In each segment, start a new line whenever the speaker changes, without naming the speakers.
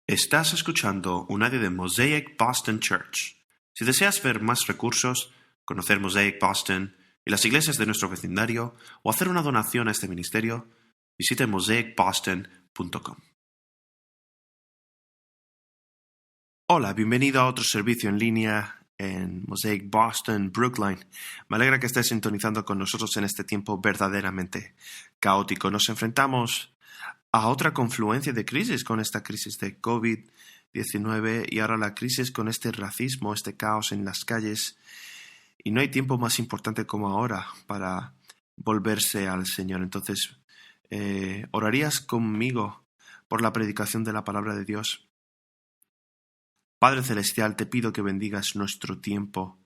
Estás escuchando un audio de Mosaic Boston Church. Si deseas ver más recursos, conocer Mosaic Boston y las iglesias de nuestro vecindario o hacer una donación a este ministerio, visite mosaicboston.com. Hola, bienvenido a otro servicio en línea en Mosaic Boston, Brookline. Me alegra que estés sintonizando con nosotros en este tiempo verdaderamente caótico. Nos enfrentamos a otra confluencia de crisis con esta crisis de COVID-19 y ahora la crisis con este racismo, este caos en las calles. Y no hay tiempo más importante como ahora para volverse al Señor. Entonces, ¿orarías conmigo por la predicación de la palabra de Dios? Padre Celestial, te pido que bendigas nuestro tiempo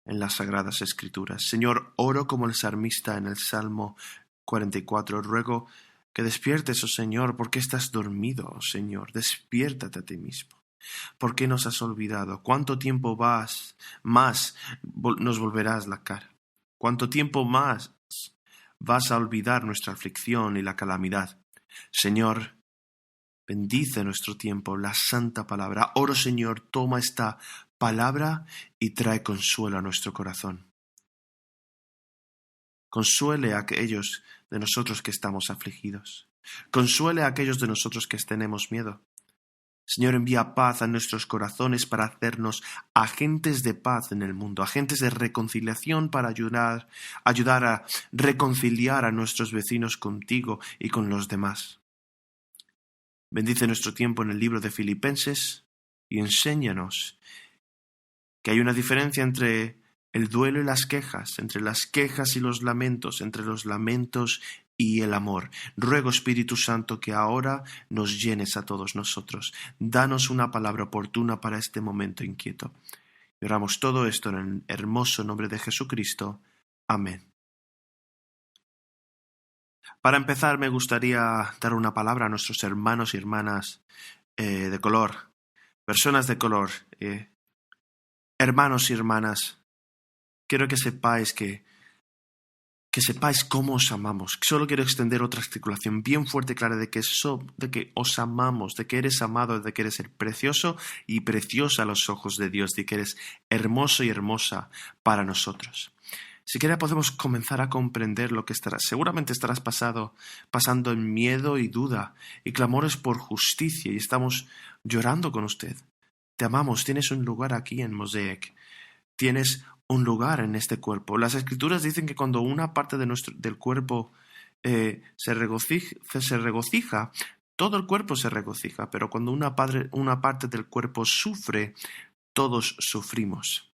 en las Sagradas Escrituras. Señor, oro como el salmista en el Salmo 44. Ruego que despiertes, oh Señor, porque estás dormido, oh Señor. Despiértate a ti mismo. ¿Por qué nos has olvidado? ¿Cuánto tiempo más nos volverás la cara? ¿Cuánto tiempo más vas a olvidar nuestra aflicción y la calamidad? Señor, bendice nuestro tiempo, la santa palabra. Oro, Señor, toma esta palabra y trae consuelo a nuestro corazón. Consuele a aquellos de nosotros que estamos afligidos. Consuele a aquellos de nosotros que tenemos miedo. Señor, envía paz a nuestros corazones para hacernos agentes de paz en el mundo, agentes de reconciliación para ayudar a reconciliar a nuestros vecinos contigo y con los demás. Bendice nuestro tiempo en el libro de Filipenses y enséñanos que hay una diferencia entre el duelo y las quejas, entre las quejas y los lamentos, entre los lamentos y el amor. Ruego, Espíritu Santo, que ahora nos llenes a todos nosotros. Danos una palabra oportuna para este momento inquieto. Y oramos todo esto en el hermoso nombre de Jesucristo. Amén. Para empezar, me gustaría dar una palabra a nuestros hermanos y hermanas de color, personas de color, hermanos y hermanas. Quiero que sepáis sepáis cómo os amamos. Solo quiero extender otra articulación bien fuerte y clara de que os amamos, de que eres amado, de que eres precioso y preciosa a los ojos de Dios, de que eres hermoso y hermosa para nosotros. Siquiera podemos comenzar a comprender lo que seguramente estarás pasando en miedo y duda y clamores por justicia y estamos llorando con usted. Te amamos, tienes un lugar aquí en Mosaic, tienes un lugar en este cuerpo. Las Escrituras dicen que cuando una parte del cuerpo se regocija, todo el cuerpo se regocija, pero cuando una parte del cuerpo sufre, todos sufrimos.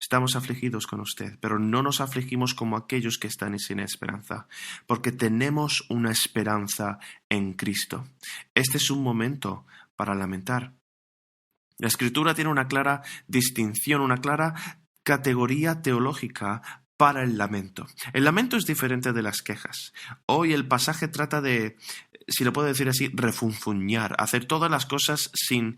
Estamos afligidos con usted, pero no nos afligimos como aquellos que están sin esperanza, porque tenemos una esperanza en Cristo. Este es un momento para lamentar. La Escritura tiene una clara distinción, una clara categoría teológica para el lamento. El lamento es diferente de las quejas. Hoy el pasaje trata de, si lo puedo decir así, refunfuñar, hacer todas las cosas sin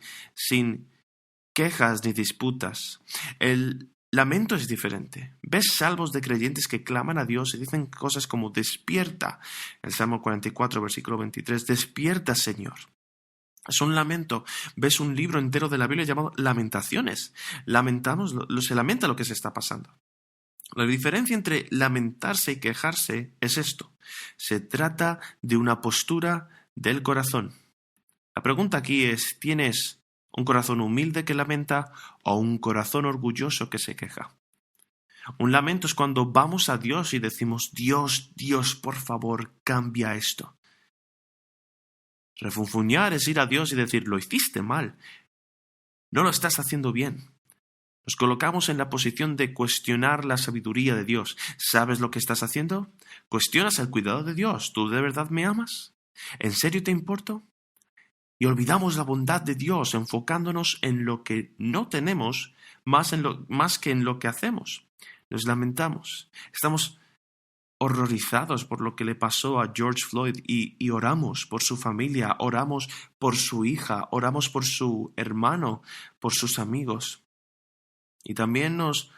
quejas ni disputas. El lamento es diferente. Ves salmos de creyentes que claman a Dios y dicen cosas como despierta. El Salmo 44, versículo 23, despierta, Señor. Es un lamento. Ves un libro entero de la Biblia llamado Lamentaciones. Se lamenta lo que se está pasando. La diferencia entre lamentarse y quejarse es esto. Se trata de una postura del corazón. La pregunta aquí es, ¿tienes un corazón humilde que lamenta o un corazón orgulloso que se queja? Un lamento es cuando vamos a Dios y decimos, Dios, por favor, cambia esto. Refunfuñar es ir a Dios y decir, lo hiciste mal, no lo estás haciendo bien. Nos colocamos en la posición de cuestionar la sabiduría de Dios. ¿Sabes lo que estás haciendo? Cuestionas el cuidado de Dios. ¿Tú de verdad me amas? ¿En serio te importo? Y olvidamos la bondad de Dios, enfocándonos en lo que no tenemos más que en lo que hacemos. Nos lamentamos. Estamos horrorizados por lo que le pasó a George Floyd y oramos por su familia, oramos por su hija, oramos por su hermano, por sus amigos. Y también nos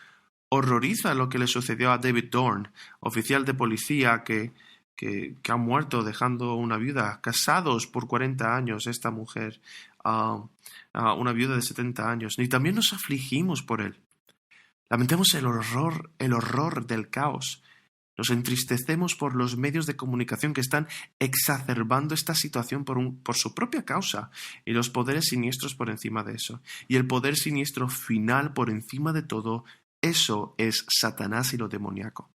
horroriza lo que le sucedió a David Dorn, oficial de policía que que ha muerto dejando una viuda, casados por 40 años esta mujer, una viuda de 70 años, ni también nos afligimos por él. Lamentemos el horror del caos. Nos entristecemos por los medios de comunicación que están exacerbando esta situación por su propia causa, y los poderes siniestros por encima de eso. Y el poder siniestro final por encima de todo, eso es Satanás y lo demoníaco,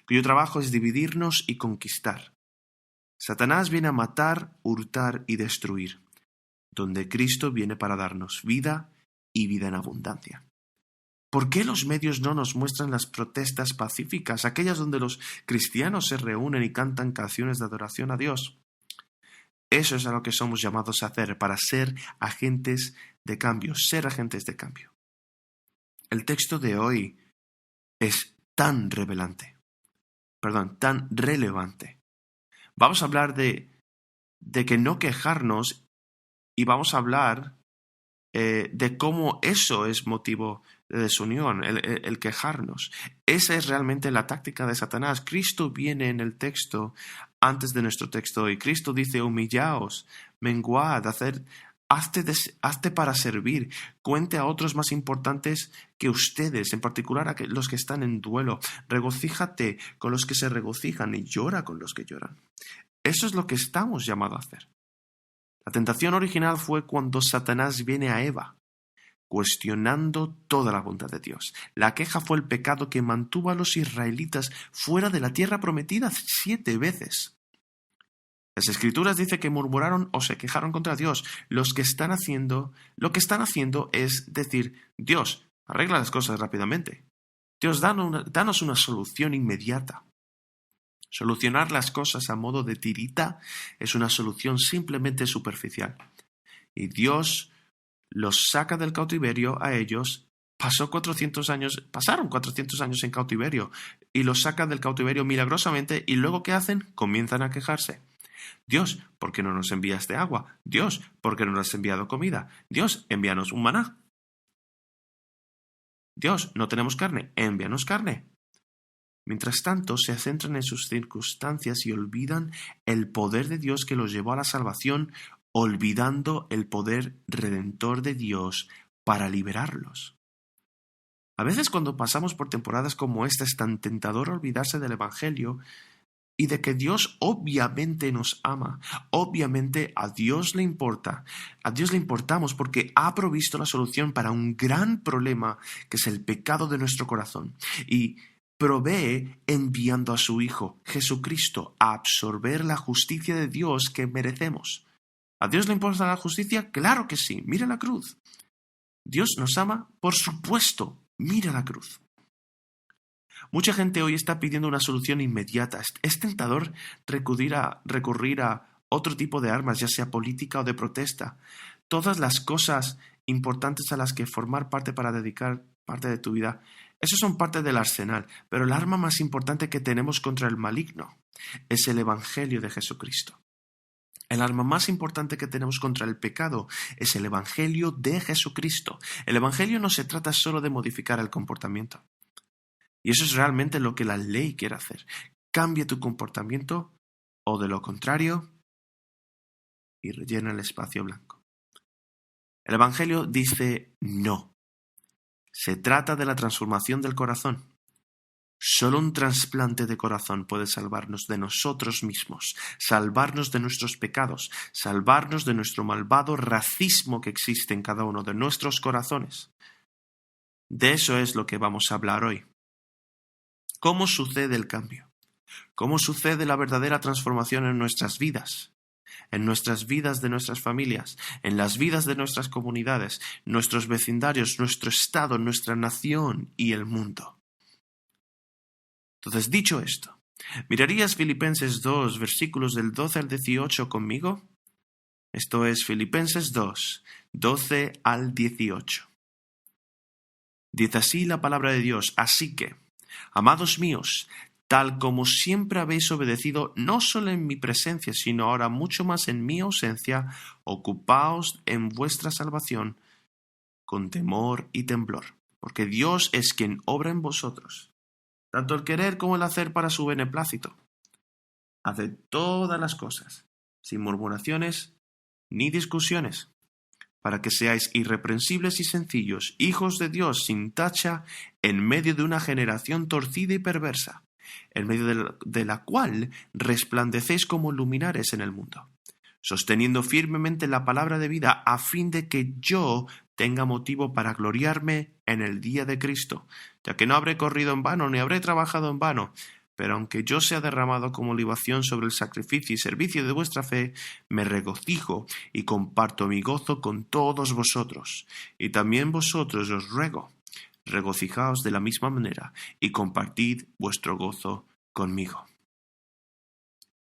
cuyo trabajo es dividirnos y conquistar. Satanás viene a matar, hurtar y destruir, donde Cristo viene para darnos vida y vida en abundancia. ¿Por qué los medios no nos muestran las protestas pacíficas, aquellas donde los cristianos se reúnen y cantan canciones de adoración a Dios? Eso es a lo que somos llamados a hacer para ser agentes de cambio, ser agentes de cambio. El texto de hoy es tan relevante. Vamos a hablar de que no quejarnos, y vamos a hablar de cómo eso es motivo de desunión, el quejarnos. Esa es realmente la táctica de Satanás. Cristo viene en el texto, antes de nuestro texto hoy. Cristo dice: humillaos, menguad, hazte para servir, cuente a otros más importantes que ustedes, en particular a los que están en duelo. Regocíjate con los que se regocijan y llora con los que lloran. Eso es lo que estamos llamados a hacer. La tentación original fue cuando Satanás viene a Eva, cuestionando toda la bondad de Dios. La queja fue el pecado que mantuvo a los israelitas fuera de la tierra prometida 7 veces. Las Escrituras dicen que murmuraron o se quejaron contra Dios. Lo que están haciendo es decir: Dios, arregla las cosas rápidamente. Dios, danos una solución inmediata. Solucionar las cosas a modo de tirita es una solución simplemente superficial. Y Dios los saca del cautiverio a ellos. Pasaron 400 años en cautiverio, y los saca del cautiverio milagrosamente, y luego ¿qué hacen? Comienzan a quejarse. Dios, ¿por qué no nos enviaste agua? Dios, ¿por qué no nos has enviado comida? Dios, envíanos un maná. Dios, no tenemos carne, envíanos carne. Mientras tanto, se centran en sus circunstancias y olvidan el poder de Dios que los llevó a la salvación, olvidando el poder redentor de Dios para liberarlos. A veces, cuando pasamos por temporadas como esta, es tan tentador olvidarse del Evangelio y de que Dios obviamente nos ama. Obviamente a Dios le importa. A Dios le importamos porque ha provisto la solución para un gran problema, que es el pecado de nuestro corazón. Y provee enviando a su Hijo, Jesucristo, a absorber la justicia de Dios que merecemos. ¿A Dios le importa la justicia? Claro que sí. Mira la cruz. ¿Dios nos ama? Por supuesto. Mira la cruz. Mucha gente hoy está pidiendo una solución inmediata. Es tentador recurrir a otro tipo de armas, ya sea política o de protesta. Todas las cosas importantes a las que formar parte para dedicar parte de tu vida, eso son parte del arsenal. Pero el arma más importante que tenemos contra el maligno es el Evangelio de Jesucristo. El arma más importante que tenemos contra el pecado es el Evangelio de Jesucristo. El Evangelio no se trata solo de modificar el comportamiento. Y eso es realmente lo que la ley quiere hacer. Cambia tu comportamiento, o de lo contrario, y rellena el espacio blanco. El Evangelio dice no. Se trata de la transformación del corazón. Solo un trasplante de corazón puede salvarnos de nosotros mismos, salvarnos de nuestros pecados, salvarnos de nuestro malvado racismo que existe en cada uno de nuestros corazones. De eso es lo que vamos a hablar hoy. ¿Cómo sucede el cambio? ¿Cómo sucede la verdadera transformación en nuestras vidas? En nuestras vidas de nuestras familias, en las vidas de nuestras comunidades, nuestros vecindarios, nuestro estado, nuestra nación y el mundo. Entonces, dicho esto, ¿mirarías Filipenses 2, versículos del 12 al 18 conmigo? Esto es Filipenses 2, 12 al 18. Dice así la palabra de Dios: así que, amados míos, tal como siempre habéis obedecido, no solo en mi presencia, sino ahora mucho más en mi ausencia, ocupaos en vuestra salvación con temor y temblor, porque Dios es quien obra en vosotros, tanto el querer como el hacer para su beneplácito. Haced todas las cosas, sin murmuraciones ni discusiones, para que seáis irreprensibles y sencillos, hijos de Dios sin tacha, en medio de una generación torcida y perversa, en medio de la cual resplandecéis como luminares en el mundo, sosteniendo firmemente la palabra de vida, a fin de que yo tenga motivo para gloriarme en el día de Cristo, ya que no habré corrido en vano, ni habré trabajado en vano. Pero aunque yo sea derramado como libación sobre el sacrificio y servicio de vuestra fe, me regocijo y comparto mi gozo con todos vosotros. Y también vosotros os ruego, regocijaos de la misma manera y compartid vuestro gozo conmigo.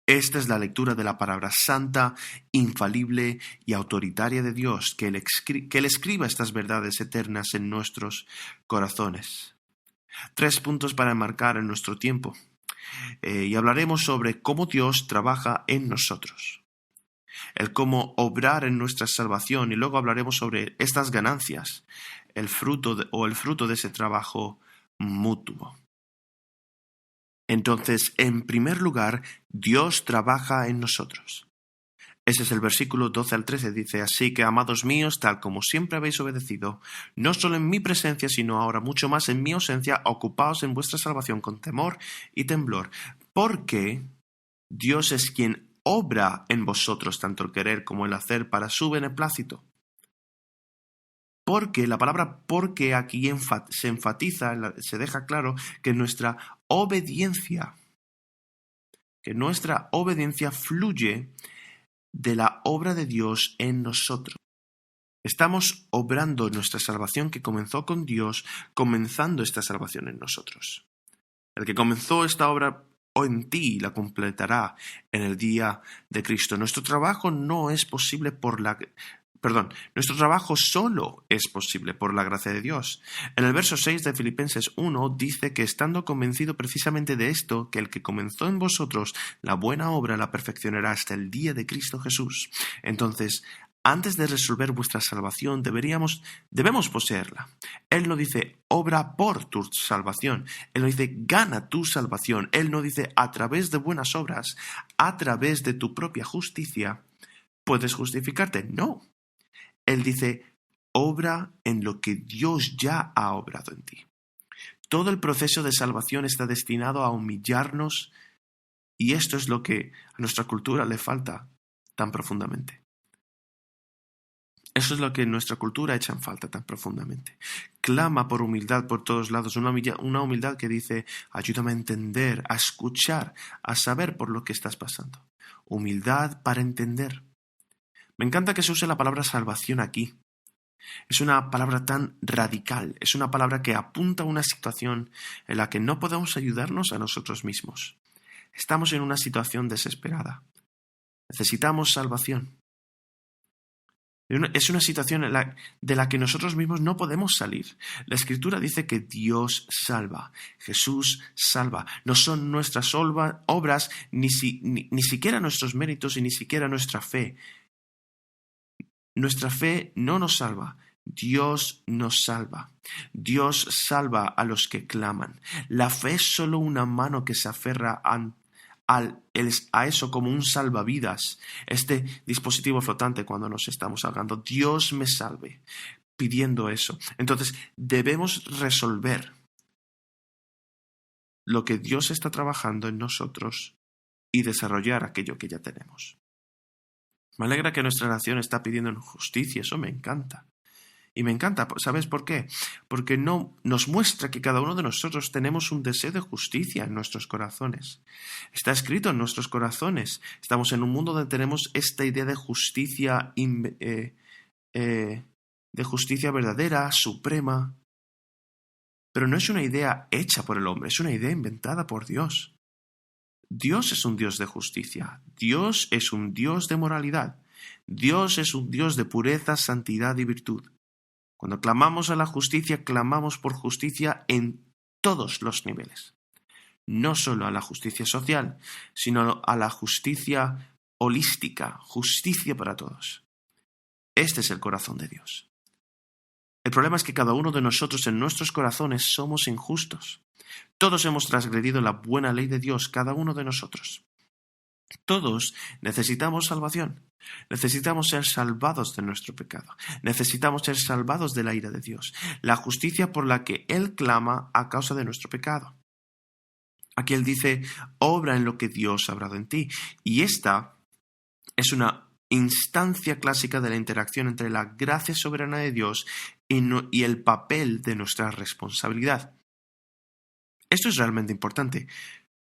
Esta es la lectura de la palabra santa, infalible y autoritaria de Dios, que Él escriba estas verdades eternas en nuestros corazones. 3 puntos para enmarcar en nuestro tiempo. Y hablaremos sobre cómo Dios trabaja en nosotros, el cómo obrar en nuestra salvación, y luego hablaremos sobre estas ganancias, el fruto de ese trabajo mutuo. Entonces, en primer lugar, Dios trabaja en nosotros. Ese es el versículo 12 al 13, dice: así que, amados míos, tal como siempre habéis obedecido, no solo en mi presencia, sino ahora mucho más en mi ausencia, ocupaos en vuestra salvación con temor y temblor, porque Dios es quien obra en vosotros tanto el querer como el hacer para su beneplácito. Porque, la palabra porque aquí se enfatiza, se deja claro que nuestra obediencia fluye de la obra de Dios en nosotros. Estamos obrando nuestra salvación que comenzó con Dios, comenzando esta salvación en nosotros. El que comenzó esta obra en ti la completará en el día de Cristo. Nuestro trabajo solo es posible por la gracia de Dios. En el verso 6 de Filipenses 1 dice que, estando convencido precisamente de esto, que el que comenzó en vosotros la buena obra la perfeccionará hasta el día de Cristo Jesús. Entonces, antes de resolver vuestra salvación, debemos poseerla. Él no dice obra por tu salvación. Él no dice gana tu salvación. Él no dice a través de buenas obras, a través de tu propia justicia, puedes justificarte. No. Él dice obra en lo que Dios ya ha obrado en ti. Todo el proceso de salvación está destinado a humillarnos, y esto es lo que a nuestra cultura le falta tan profundamente. Eso es lo que nuestra cultura echa en falta tan profundamente. Clama por humildad por todos lados, una humildad que dice: ayúdame a entender, a escuchar, a saber por lo que estás pasando. Humildad para entender. Me encanta que se use la palabra salvación aquí. Es una palabra tan radical, es una palabra que apunta a una situación en la que no podemos ayudarnos a nosotros mismos. Estamos en una situación desesperada. Necesitamos salvación. Es una situación de la que nosotros mismos no podemos salir. La Escritura dice que Dios salva, Jesús salva. No son nuestras obras, ni siquiera nuestros méritos y ni siquiera nuestra fe. Nuestra fe no nos salva. Dios nos salva. Dios salva a los que claman. La fe es solo una mano que se aferra a eso como un salvavidas, este dispositivo flotante cuando nos estamos ahogando. Dios me salve, pidiendo eso. Entonces debemos resolver lo que Dios está trabajando en nosotros y desarrollar aquello que ya tenemos. Me alegra que nuestra nación está pidiendo justicia, eso me encanta. Y me encanta, ¿sabes por qué? Porque nos muestra que cada uno de nosotros tenemos un deseo de justicia en nuestros corazones. Está escrito en nuestros corazones. Estamos en un mundo donde tenemos esta idea de justicia, de justicia verdadera, suprema. Pero no es una idea hecha por el hombre, es una idea inventada por Dios. Dios es un Dios de justicia. Dios es un Dios de moralidad. Dios es un Dios de pureza, santidad y virtud. Cuando clamamos a la justicia, clamamos por justicia en todos los niveles. No solo a la justicia social, sino a la justicia holística, justicia para todos. Este es el corazón de Dios. El problema es que cada uno de nosotros en nuestros corazones somos injustos. Todos hemos transgredido la buena ley de Dios, cada uno de nosotros. Todos necesitamos salvación. Necesitamos ser salvados de nuestro pecado. Necesitamos ser salvados de la ira de Dios, la justicia por la que Él clama a causa de nuestro pecado. Aquí Él dice, obra en lo que Dios ha obrado en ti. Y esta es una instancia clásica de la interacción entre la gracia soberana de Dios y el papel de nuestra responsabilidad. Esto es realmente importante.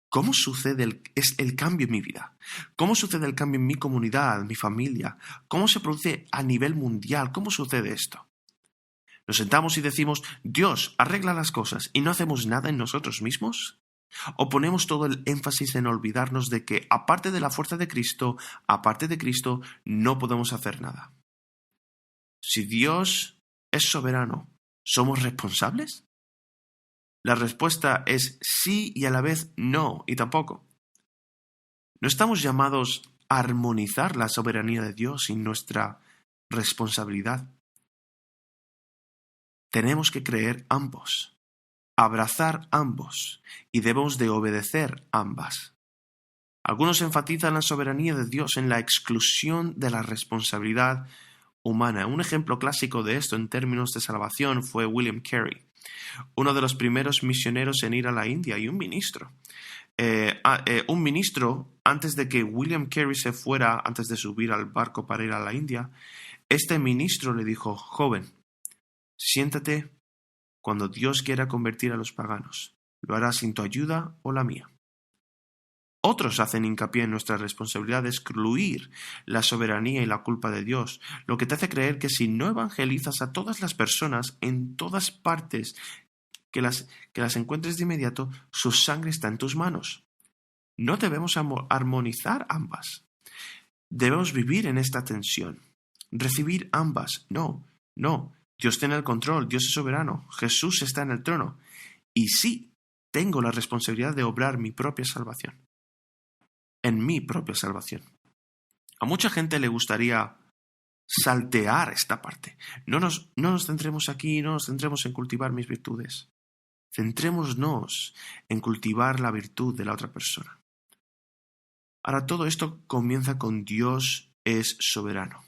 ¿Cómo sucede el cambio en mi vida? ¿Cómo sucede el cambio en mi comunidad, en mi familia? ¿Cómo se produce a nivel mundial? ¿Cómo sucede esto? ¿Nos sentamos y decimos, Dios, arregla las cosas y no hacemos nada en nosotros mismos? ¿O ponemos todo el énfasis en olvidarnos de que, aparte de la fuerza de Cristo, no podemos hacer nada? Si Dios es soberano, ¿somos responsables? La respuesta es sí y a la vez no y tampoco. No estamos llamados a armonizar la soberanía de Dios sin nuestra responsabilidad. Tenemos que creer ambos, abrazar ambos y debemos de obedecer ambas. Algunos enfatizan la soberanía de Dios en la exclusión de la responsabilidad humana. Un ejemplo clásico de esto en términos de salvación fue William Carey, uno de los primeros misioneros en ir a la India y un ministro. Un ministro, antes de que William Carey se fuera, antes de subir al barco para ir a la India, este ministro le dijo, joven, siéntate cuando Dios quiera convertir a los paganos. Lo hará sin tu ayuda o la mía. Otros hacen hincapié en nuestra responsabilidad de excluir la soberanía y la culpa de Dios, lo que te hace creer que si no evangelizas a todas las personas en todas partes que las encuentres de inmediato, su sangre está en tus manos. No debemos armonizar ambas. Debemos vivir en esta tensión. Recibir ambas. No. Dios tiene el control, Dios es soberano, Jesús está en el trono. Y sí, tengo la responsabilidad de obrar mi propia salvación. En mi propia salvación. A mucha gente le gustaría saltear esta parte. No nos centremos aquí, no nos centremos en cultivar mis virtudes. Centrémonos en cultivar la virtud de la otra persona. Ahora, todo esto comienza con Dios es soberano.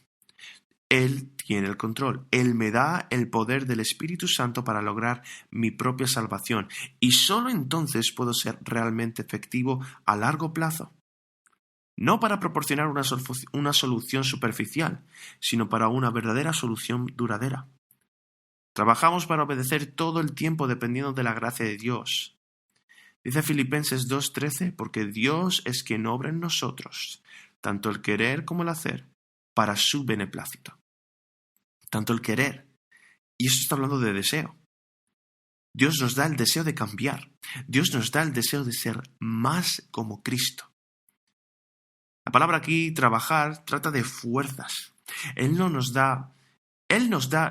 Él tiene el control. Él me da el poder del Espíritu Santo para lograr mi propia salvación. Y solo entonces puedo ser realmente efectivo a largo plazo. No para proporcionar una solución superficial, sino para una verdadera solución duradera. Trabajamos para obedecer todo el tiempo dependiendo de la gracia de Dios. Dice Filipenses 2:13, porque Dios es quien obra en nosotros, tanto el querer como el hacer, para su beneplácito. Tanto el querer. Y esto está hablando de deseo. Dios nos da el deseo de cambiar. Dios nos da el deseo de ser más como Cristo. La palabra aquí, trabajar, trata de fuerzas. Él nos da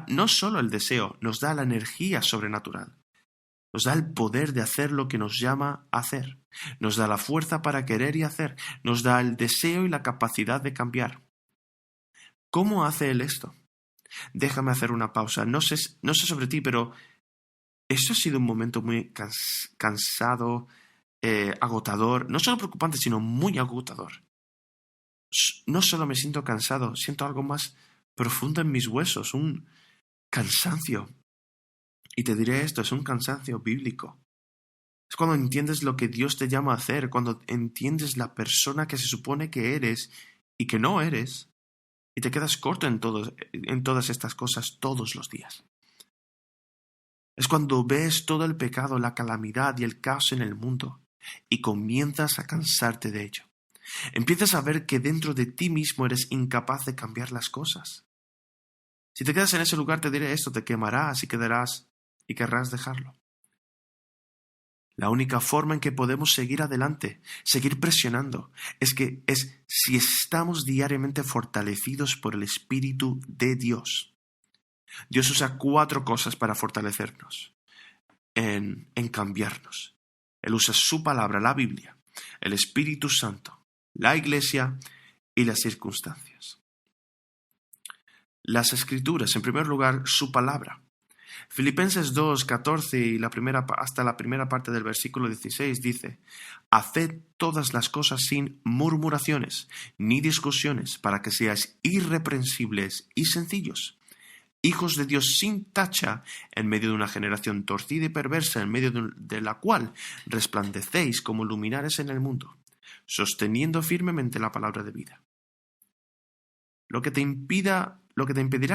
no solo el deseo, nos da la energía sobrenatural. Nos da el poder de hacer lo que nos llama a hacer. Nos da la fuerza para querer y hacer. Nos da el deseo y la capacidad de cambiar. ¿Cómo hace Él esto? Déjame hacer una pausa. No sé sobre ti, pero esto ha sido un momento muy cansado, agotador. No solo preocupante, sino muy agotador. No solo me siento cansado, siento algo más profundo en mis huesos, un cansancio. Y te diré esto, es un cansancio bíblico. Es cuando entiendes lo que Dios te llama a hacer, cuando entiendes la persona que se supone que eres y que no eres, y te quedas corto en todas estas cosas todos los días. Es cuando ves todo el pecado, la calamidad y el caos en el mundo, y comienzas a cansarte de ello. Empiezas a ver que dentro de ti mismo eres incapaz de cambiar las cosas. Si te quedas en ese lugar, te diré esto, te quemarás y querrás dejarlo. La única forma en que podemos seguir adelante, seguir presionando, es si estamos diariamente fortalecidos por el Espíritu de Dios. Dios usa 4 cosas para fortalecernos, en cambiarnos. Él usa su palabra, la Biblia, el Espíritu Santo, la Iglesia y las circunstancias. Las Escrituras, en primer lugar, su palabra. Filipenses 2, 14 y hasta la primera parte del versículo 16 dice: haced todas las cosas sin murmuraciones ni discusiones, para que seáis irreprensibles y sencillos, hijos de Dios sin tacha, en medio de una generación torcida y perversa, en medio de la cual resplandecéis como luminares en el mundo, sosteniendo firmemente la palabra de vida. Lo que te impedirá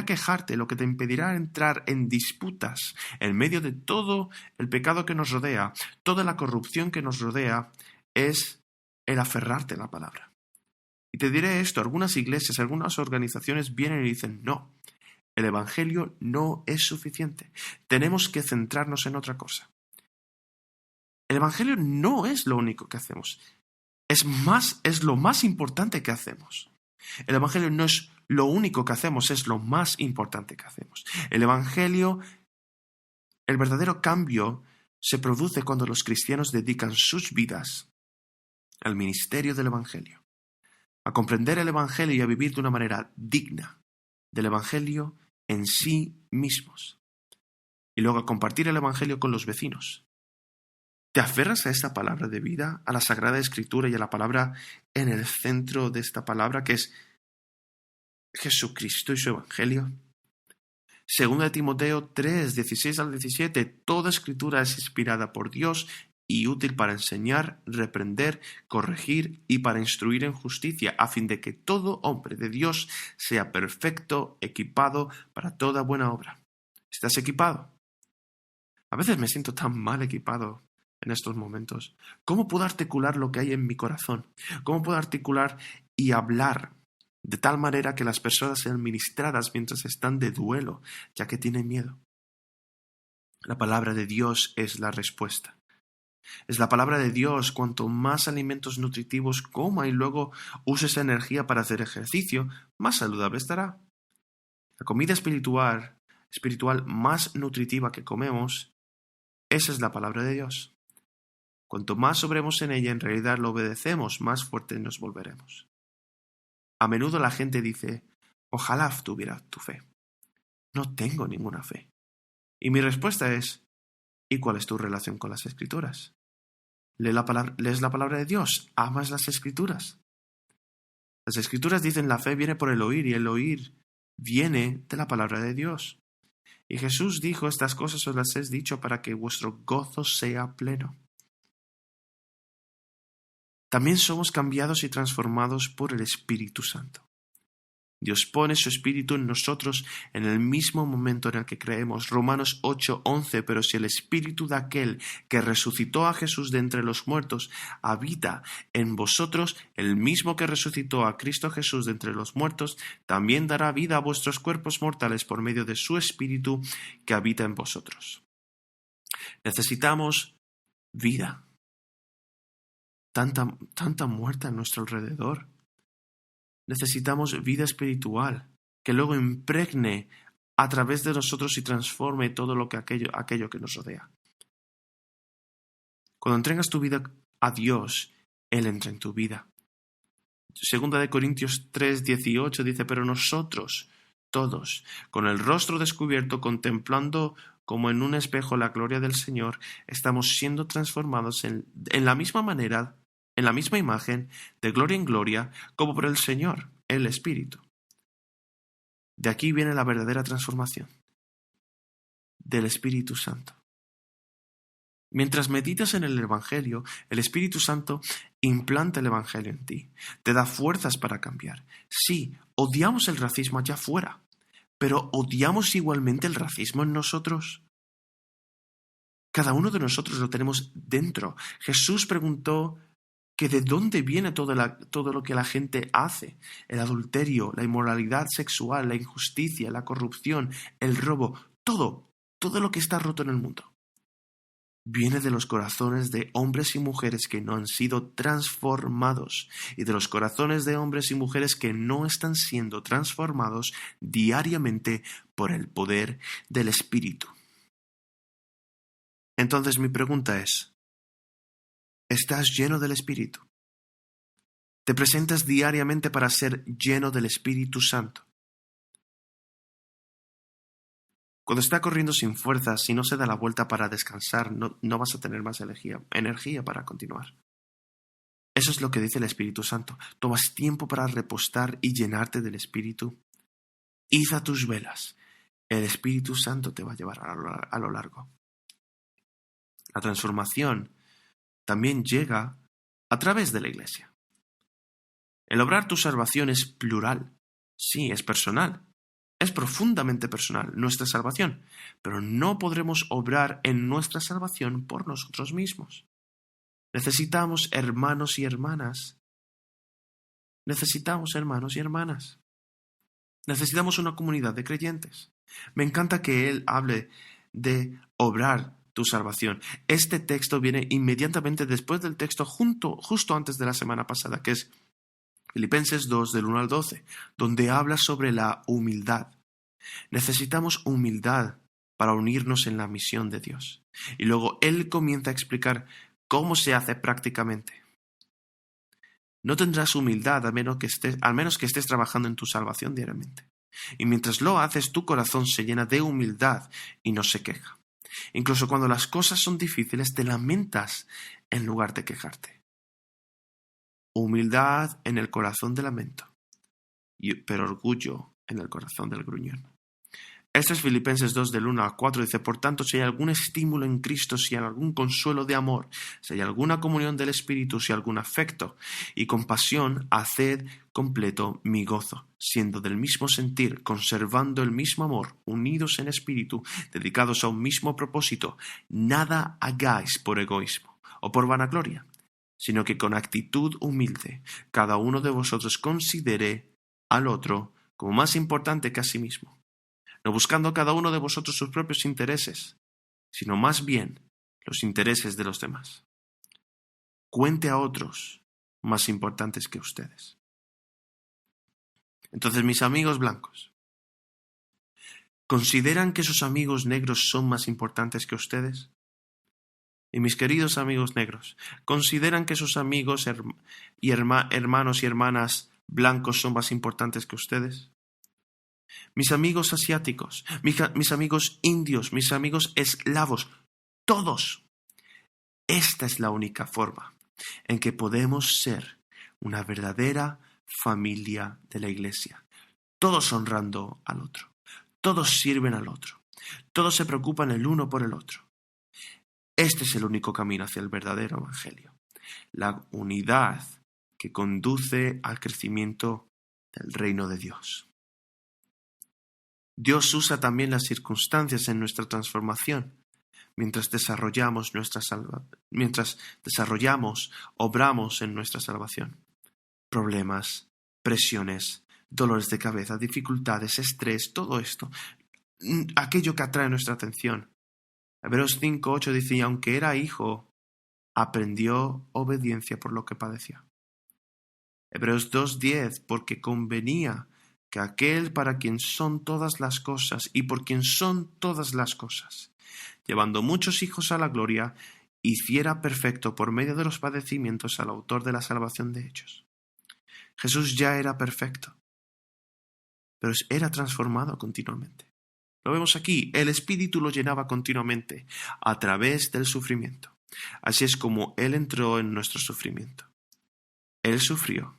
quejarte, lo que te impedirá entrar en disputas en medio de todo el pecado que nos rodea, toda la corrupción que nos rodea, es el aferrarte a la palabra. Y te diré esto, algunas iglesias, algunas organizaciones vienen y dicen: no, el Evangelio no es suficiente, tenemos que centrarnos en otra cosa. El Evangelio no es lo único que hacemos, es lo más importante que hacemos. El Evangelio no es lo único que hacemos, es lo más importante que hacemos. El Evangelio, el verdadero cambio, se produce cuando los cristianos dedican sus vidas al ministerio del Evangelio, a comprender el Evangelio y a vivir de una manera digna del Evangelio en sí mismos, y luego a compartir el Evangelio con los vecinos. ¿Te aferras a esta palabra de vida, a la Sagrada Escritura y a la palabra en el centro de esta palabra, que es Jesucristo y su Evangelio? Segunda de Timoteo 3, 16 al 17, toda escritura es inspirada por Dios y útil para enseñar, reprender, corregir y para instruir en justicia, a fin de que todo hombre de Dios sea perfecto, equipado para toda buena obra. ¿Estás equipado? A veces me siento tan mal equipado en estos momentos. ¿Cómo puedo articular lo que hay en mi corazón? ¿Cómo puedo articular y hablar de tal manera que las personas sean ministradas mientras están de duelo, ya que tienen miedo? La palabra de Dios es la respuesta. Es la palabra de Dios. Cuanto más alimentos nutritivos coma y luego use esa energía para hacer ejercicio, más saludable estará. La comida espiritual más nutritiva que comemos, esa es la palabra de Dios. Cuanto más obremos en ella, en realidad lo obedecemos, más fuertes nos volveremos. A menudo la gente dice: ojalá tuviera tu fe. No tengo ninguna fe. Y mi respuesta es: ¿y cuál es tu relación con las Escrituras? ¿Lees la palabra de Dios? ¿Amas las Escrituras? Las Escrituras dicen: la fe viene por el oír, y el oír viene de la palabra de Dios. Y Jesús dijo: estas cosas os las he dicho para que vuestro gozo sea pleno. También somos cambiados y transformados por el Espíritu Santo. Dios pone su Espíritu en nosotros en el mismo momento en el que creemos. Romanos 8:11, pero si el Espíritu de aquel que resucitó a Jesús de entre los muertos habita en vosotros, el mismo que resucitó a Cristo Jesús de entre los muertos, también dará vida a vuestros cuerpos mortales por medio de su Espíritu que habita en vosotros. Necesitamos vida. Tanta muerte a nuestro alrededor. Necesitamos vida espiritual que luego impregne a través de nosotros y transforme todo aquello que nos rodea. Cuando entregas tu vida a Dios, Él entra en tu vida. Segunda de Corintios 3:18 dice: pero nosotros, todos, con el rostro descubierto, contemplando como en un espejo la gloria del Señor, estamos siendo transformados en la misma manera, en la misma imagen, de gloria en gloria, como por el Señor, el Espíritu. De aquí viene la verdadera transformación, del Espíritu Santo. Mientras meditas en el Evangelio, el Espíritu Santo implanta el Evangelio en ti, te da fuerzas para cambiar. Sí, odiamos el racismo allá afuera, pero ¿odiamos igualmente el racismo en nosotros? Cada uno de nosotros lo tenemos dentro. Jesús preguntó que de dónde viene todo lo que la gente hace: el adulterio, la inmoralidad sexual, la injusticia, la corrupción, el robo, todo lo que está roto en el mundo. Viene de los corazones de hombres y mujeres que no han sido transformados y de los corazones de hombres y mujeres que no están siendo transformados diariamente por el poder del Espíritu. Entonces mi pregunta es: ¿estás lleno del Espíritu? ¿Te presentas diariamente para ser lleno del Espíritu Santo? Cuando está corriendo sin fuerzas, si no se da la vuelta para descansar, no vas a tener más energía para continuar. Eso es lo que dice el Espíritu Santo. Tomas tiempo para repostar y llenarte del Espíritu. Iza tus velas. El Espíritu Santo te va a llevar a lo largo. La transformación también llega a través de la Iglesia. El obrar tu salvación es plural. Sí, es personal. Es profundamente personal nuestra salvación, pero no podremos obrar en nuestra salvación por nosotros mismos. Necesitamos hermanos y hermanas. Necesitamos hermanos y hermanas. Necesitamos una comunidad de creyentes. Me encanta que él hable de obrar tu salvación. Este texto viene inmediatamente después del texto justo antes de la semana pasada, que es Filipenses 2, del 1 al 12, donde habla sobre la humildad. Necesitamos humildad para unirnos en la misión de Dios. Y luego él comienza a explicar cómo se hace prácticamente. No tendrás humildad al menos que estés trabajando en tu salvación diariamente. Y mientras lo haces, tu corazón se llena de humildad y no se queja. Incluso cuando las cosas son difíciles, te lamentas en lugar de quejarte. Humildad en el corazón de lamento, pero orgullo en el corazón del gruñón. Esto es Filipenses 2 del 1 al 4, dice: por tanto, si hay algún estímulo en Cristo, si hay algún consuelo de amor, si hay alguna comunión del Espíritu, si hay algún afecto y compasión, haced completo mi gozo, siendo del mismo sentir, conservando el mismo amor, unidos en espíritu, dedicados a un mismo propósito. Nada hagáis por egoísmo o por vanagloria, sino que con actitud humilde cada uno de vosotros considere al otro como más importante que a sí mismo, no buscando cada uno de vosotros sus propios intereses, sino más bien los intereses de los demás. Cuente a otros más importantes que ustedes. Entonces, mis amigos blancos, ¿consideran que sus amigos negros son más importantes que ustedes? Y mis queridos amigos negros, ¿consideran que sus amigos hermanos y hermanas blancos son más importantes que ustedes? Mis amigos asiáticos, mis amigos indios, mis amigos eslavos, todos. Esta es la única forma en que podemos ser una verdadera familia de la Iglesia. Todos honrando al otro, todos sirven al otro, todos se preocupan el uno por el otro. Este es el único camino hacia el verdadero Evangelio, la unidad que conduce al crecimiento del reino de Dios. Dios usa también las circunstancias en nuestra transformación, mientras obramos en nuestra salvación. Problemas, presiones, dolores de cabeza, dificultades, estrés, todo esto, aquello que atrae nuestra atención. Hebreos 5:8 dice: y aunque era hijo, aprendió obediencia por lo que padeció. Hebreos 2:10, porque convenía que aquel para quien son todas las cosas y por quien son todas las cosas, llevando muchos hijos a la gloria, hiciera perfecto por medio de los padecimientos al autor de la salvación de ellos. Jesús ya era perfecto, pero era transformado continuamente. Lo vemos aquí, el Espíritu lo llenaba continuamente a través del sufrimiento. Así es como Él entró en nuestro sufrimiento. Él sufrió.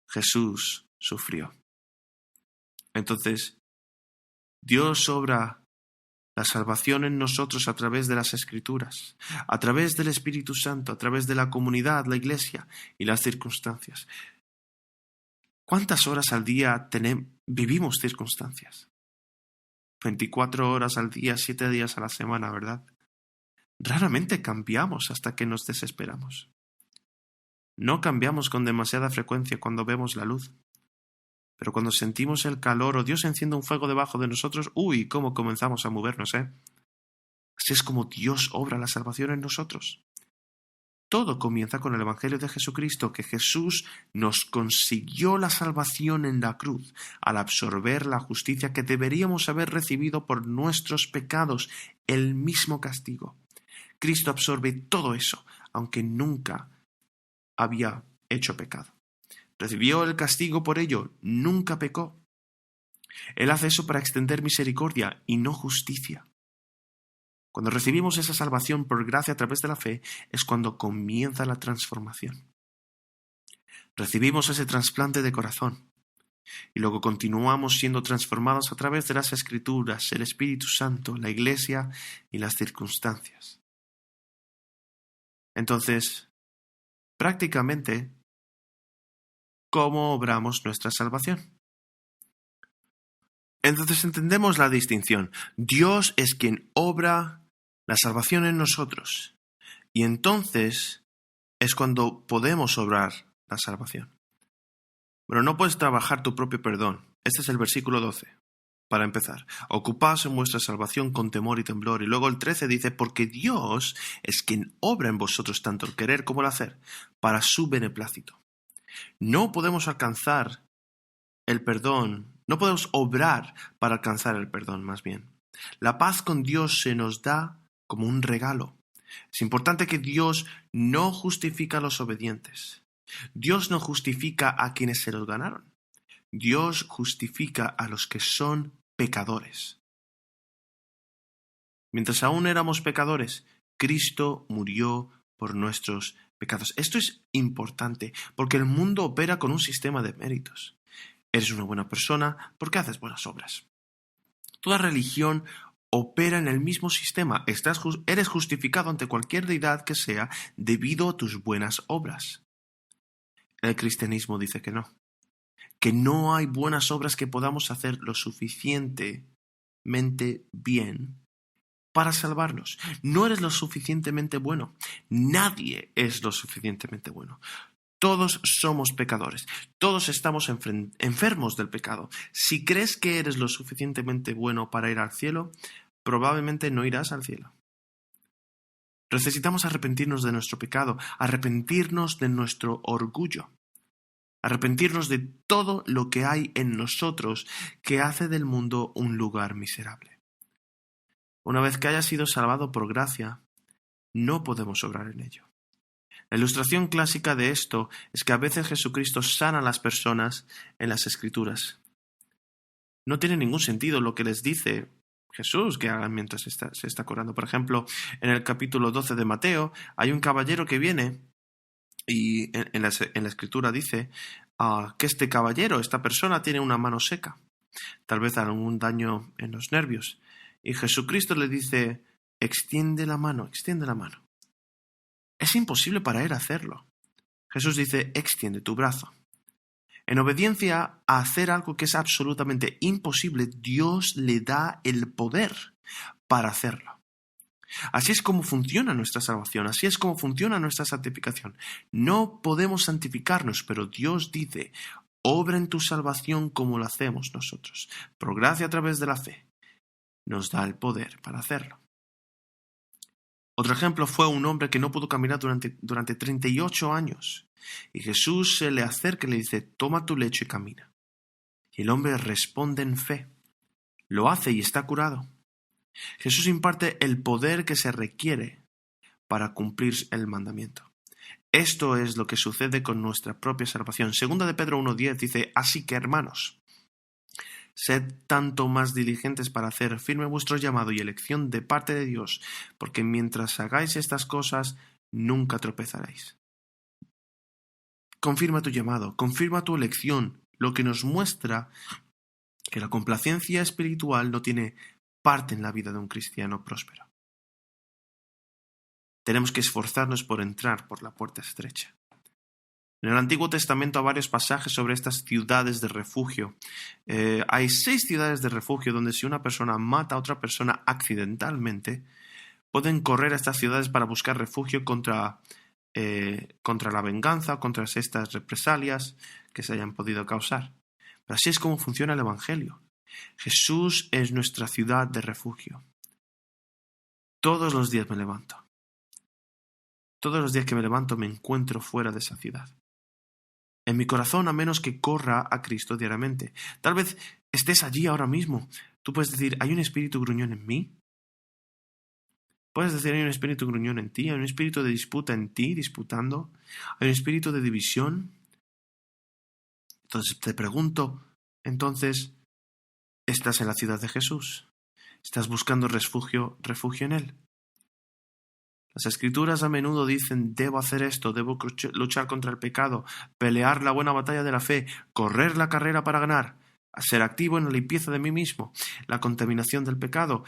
Jesús sufrió. Entonces, Dios obra la salvación en nosotros a través de las Escrituras, a través del Espíritu Santo, a través de la comunidad, la Iglesia y las circunstancias. ¿Cuántas horas al día vivimos circunstancias? 24 horas al día, 7 días a la semana, ¿verdad? Raramente cambiamos hasta que nos desesperamos. No cambiamos con demasiada frecuencia cuando vemos la luz. Pero cuando sentimos el calor o Dios enciende un fuego debajo de nosotros, ¡uy! ¿Cómo comenzamos a movernos, Así es como Dios obra la salvación en nosotros. Todo comienza con el Evangelio de Jesucristo, que Jesús nos consiguió la salvación en la cruz al absorber la justicia que deberíamos haber recibido por nuestros pecados, el mismo castigo. Cristo absorbe todo eso, aunque nunca había hecho pecado. Recibió el castigo por ello, nunca pecó. Él hace eso para extender misericordia y no justicia. Cuando recibimos esa salvación por gracia a través de la fe, es cuando comienza la transformación. Recibimos ese trasplante de corazón y luego continuamos siendo transformados a través de las Escrituras, el Espíritu Santo, la Iglesia y las circunstancias. Entonces, prácticamente, ¿cómo obramos nuestra salvación? Entonces entendemos la distinción. Dios es quien obra la salvación en nosotros. Y entonces es cuando podemos obrar la salvación. Pero no puedes trabajar tu propio perdón. Este es el versículo 12, para empezar. Ocupaos en vuestra salvación con temor y temblor. Y luego el 13 dice, porque Dios es quien obra en vosotros tanto el querer como el hacer, para su beneplácito. No podemos alcanzar el perdón, no podemos obrar para alcanzar el perdón, más bien. La paz con Dios se nos da como un regalo. Es importante que Dios no justifica a los obedientes. Dios no justifica a quienes se los ganaron. Dios justifica a los que son pecadores. Mientras aún éramos pecadores, Cristo murió por nuestros pecados. Esto es importante porque el mundo opera con un sistema de méritos. Eres una buena persona porque haces buenas obras. Toda religión opera en el mismo sistema. Eres justificado ante cualquier deidad que sea debido a tus buenas obras. El cristianismo dice que no hay buenas obras que podamos hacer lo suficientemente bien para salvarnos. No eres lo suficientemente bueno. Nadie es lo suficientemente bueno. Todos somos pecadores. Todos estamos enfermos del pecado. Si crees que eres lo suficientemente bueno para ir al cielo, probablemente no irás al cielo. Necesitamos arrepentirnos de nuestro pecado, arrepentirnos de nuestro orgullo, arrepentirnos de todo lo que hay en nosotros que hace del mundo un lugar miserable. Una vez que hayas sido salvado por gracia, no podemos obrar en ello. La ilustración clásica de esto es que a veces Jesucristo sana a las personas en las Escrituras. No tiene ningún sentido lo que les dice Jesús que hagan mientras se está curando. Por ejemplo, en el capítulo 12 de Mateo hay un caballero que viene y en la Escritura dice que este caballero, esta persona, tiene una mano seca, tal vez algún daño en los nervios. Y Jesucristo le dice, extiende la mano. Es imposible para él hacerlo. Jesús dice, extiende tu brazo. En obediencia a hacer algo que es absolutamente imposible, Dios le da el poder para hacerlo. Así es como funciona nuestra salvación, así es como funciona nuestra santificación. No podemos santificarnos, pero Dios dice, obra en tu salvación como lo hacemos nosotros. Por gracia a través de la fe, nos da el poder para hacerlo. Otro ejemplo fue un hombre que no pudo caminar durante 38 años. Y Jesús se le acerca y le dice, toma tu lecho y camina. Y el hombre responde en fe. Lo hace y está curado. Jesús imparte el poder que se requiere para cumplir el mandamiento. Esto es lo que sucede con nuestra propia salvación. Segunda de Pedro 1:10 dice, así que hermanos, sed tanto más diligentes para hacer firme vuestro llamado y elección de parte de Dios, porque mientras hagáis estas cosas, nunca tropezaréis. Confirma tu llamado, confirma tu elección, lo que nos muestra que la complacencia espiritual no tiene parte en la vida de un cristiano próspero. Tenemos que esforzarnos por entrar por la puerta estrecha. En el Antiguo Testamento hay varios pasajes sobre estas ciudades de refugio. Hay 6 ciudades de refugio donde si una persona mata a otra persona accidentalmente, pueden correr a estas ciudades para buscar refugio contra la venganza, contra estas represalias que se hayan podido causar. Pero así es como funciona el Evangelio. Jesús es nuestra ciudad de refugio. Todos los días me levanto. Todos los días que me levanto me encuentro fuera de esa ciudad. En mi corazón, a menos que corra a Cristo diariamente. Tal vez estés allí ahora mismo. Tú puedes decir, ¿hay un espíritu gruñón en mí? Puedes decir, ¿hay un espíritu gruñón en ti? ¿Hay un espíritu de disputa en ti, disputando? ¿Hay un espíritu de división? Entonces te pregunto, Estás en la ciudad de Jesús. Estás buscando refugio en Él. Las Escrituras a menudo dicen, debo hacer esto, debo luchar contra el pecado, pelear la buena batalla de la fe, correr la carrera para ganar, ser activo en la limpieza de mí mismo, la contaminación del pecado,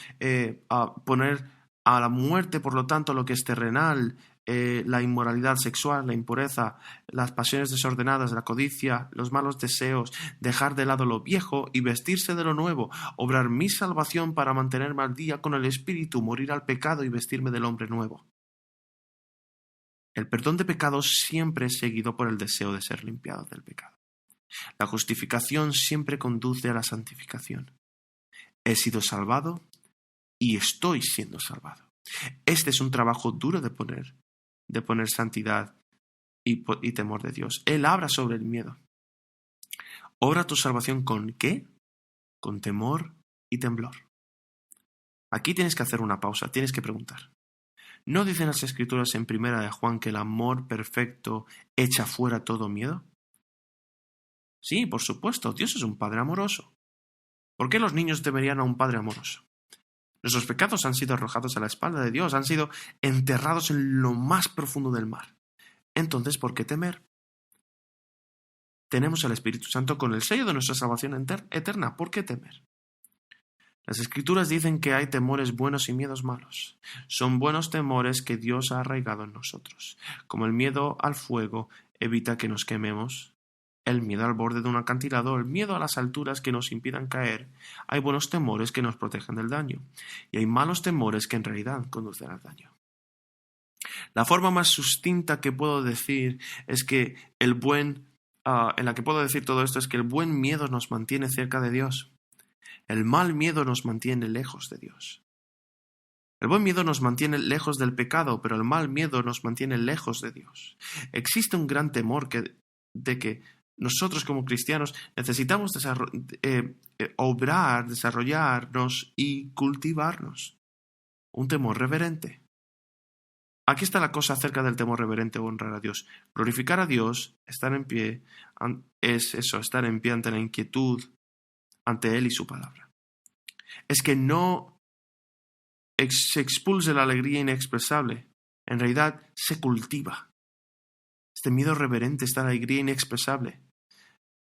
a poner a la muerte, por lo tanto, lo que es terrenal, la inmoralidad sexual, la impureza, las pasiones desordenadas, la codicia, los malos deseos, dejar de lado lo viejo y vestirse de lo nuevo, obrar mi salvación para mantenerme al día con el Espíritu, morir al pecado y vestirme del hombre nuevo. El perdón de pecados siempre es seguido por el deseo de ser limpiado del pecado. La justificación siempre conduce a la santificación. He sido salvado y estoy siendo salvado. Este es un trabajo duro de poner santidad y temor de Dios. Él habla sobre el miedo. Obra tu salvación ¿con qué? Con temor y temblor. Aquí tienes que hacer una pausa, tienes que preguntar. ¿No dicen las Escrituras en 1 Juan que el amor perfecto echa fuera todo miedo? Sí, por supuesto, Dios es un Padre amoroso. ¿Por qué los niños deberían a un Padre amoroso? Nuestros pecados han sido arrojados a la espalda de Dios, han sido enterrados en lo más profundo del mar. Entonces, ¿por qué temer? Tenemos al Espíritu Santo con el sello de nuestra salvación eterna. ¿Por qué temer? Las Escrituras dicen que hay temores buenos y miedos malos. Son buenos temores que Dios ha arraigado en nosotros. Como el miedo al fuego evita que nos quememos, el miedo al borde de un acantilado, el miedo a las alturas que nos impidan caer, hay buenos temores que nos protegen del daño. Y hay malos temores que en realidad conducen al daño. La forma más sucinta que puedo decir es que en la que puedo decir todo esto es que el buen miedo nos mantiene cerca de Dios. El mal miedo nos mantiene lejos de Dios. El buen miedo nos mantiene lejos del pecado, pero el mal miedo nos mantiene lejos de Dios. Existe un gran temor de que nosotros como cristianos necesitamos obrar, desarrollarnos y cultivarnos. Un temor reverente. Aquí está la cosa acerca del temor reverente o honrar a Dios. Glorificar a Dios, estar en pie, es eso, estar en pie ante la inquietud, ante Él y su palabra. Es que no se expulse la alegría inexpresable, en realidad se cultiva. Este miedo reverente, esta alegría inexpresable,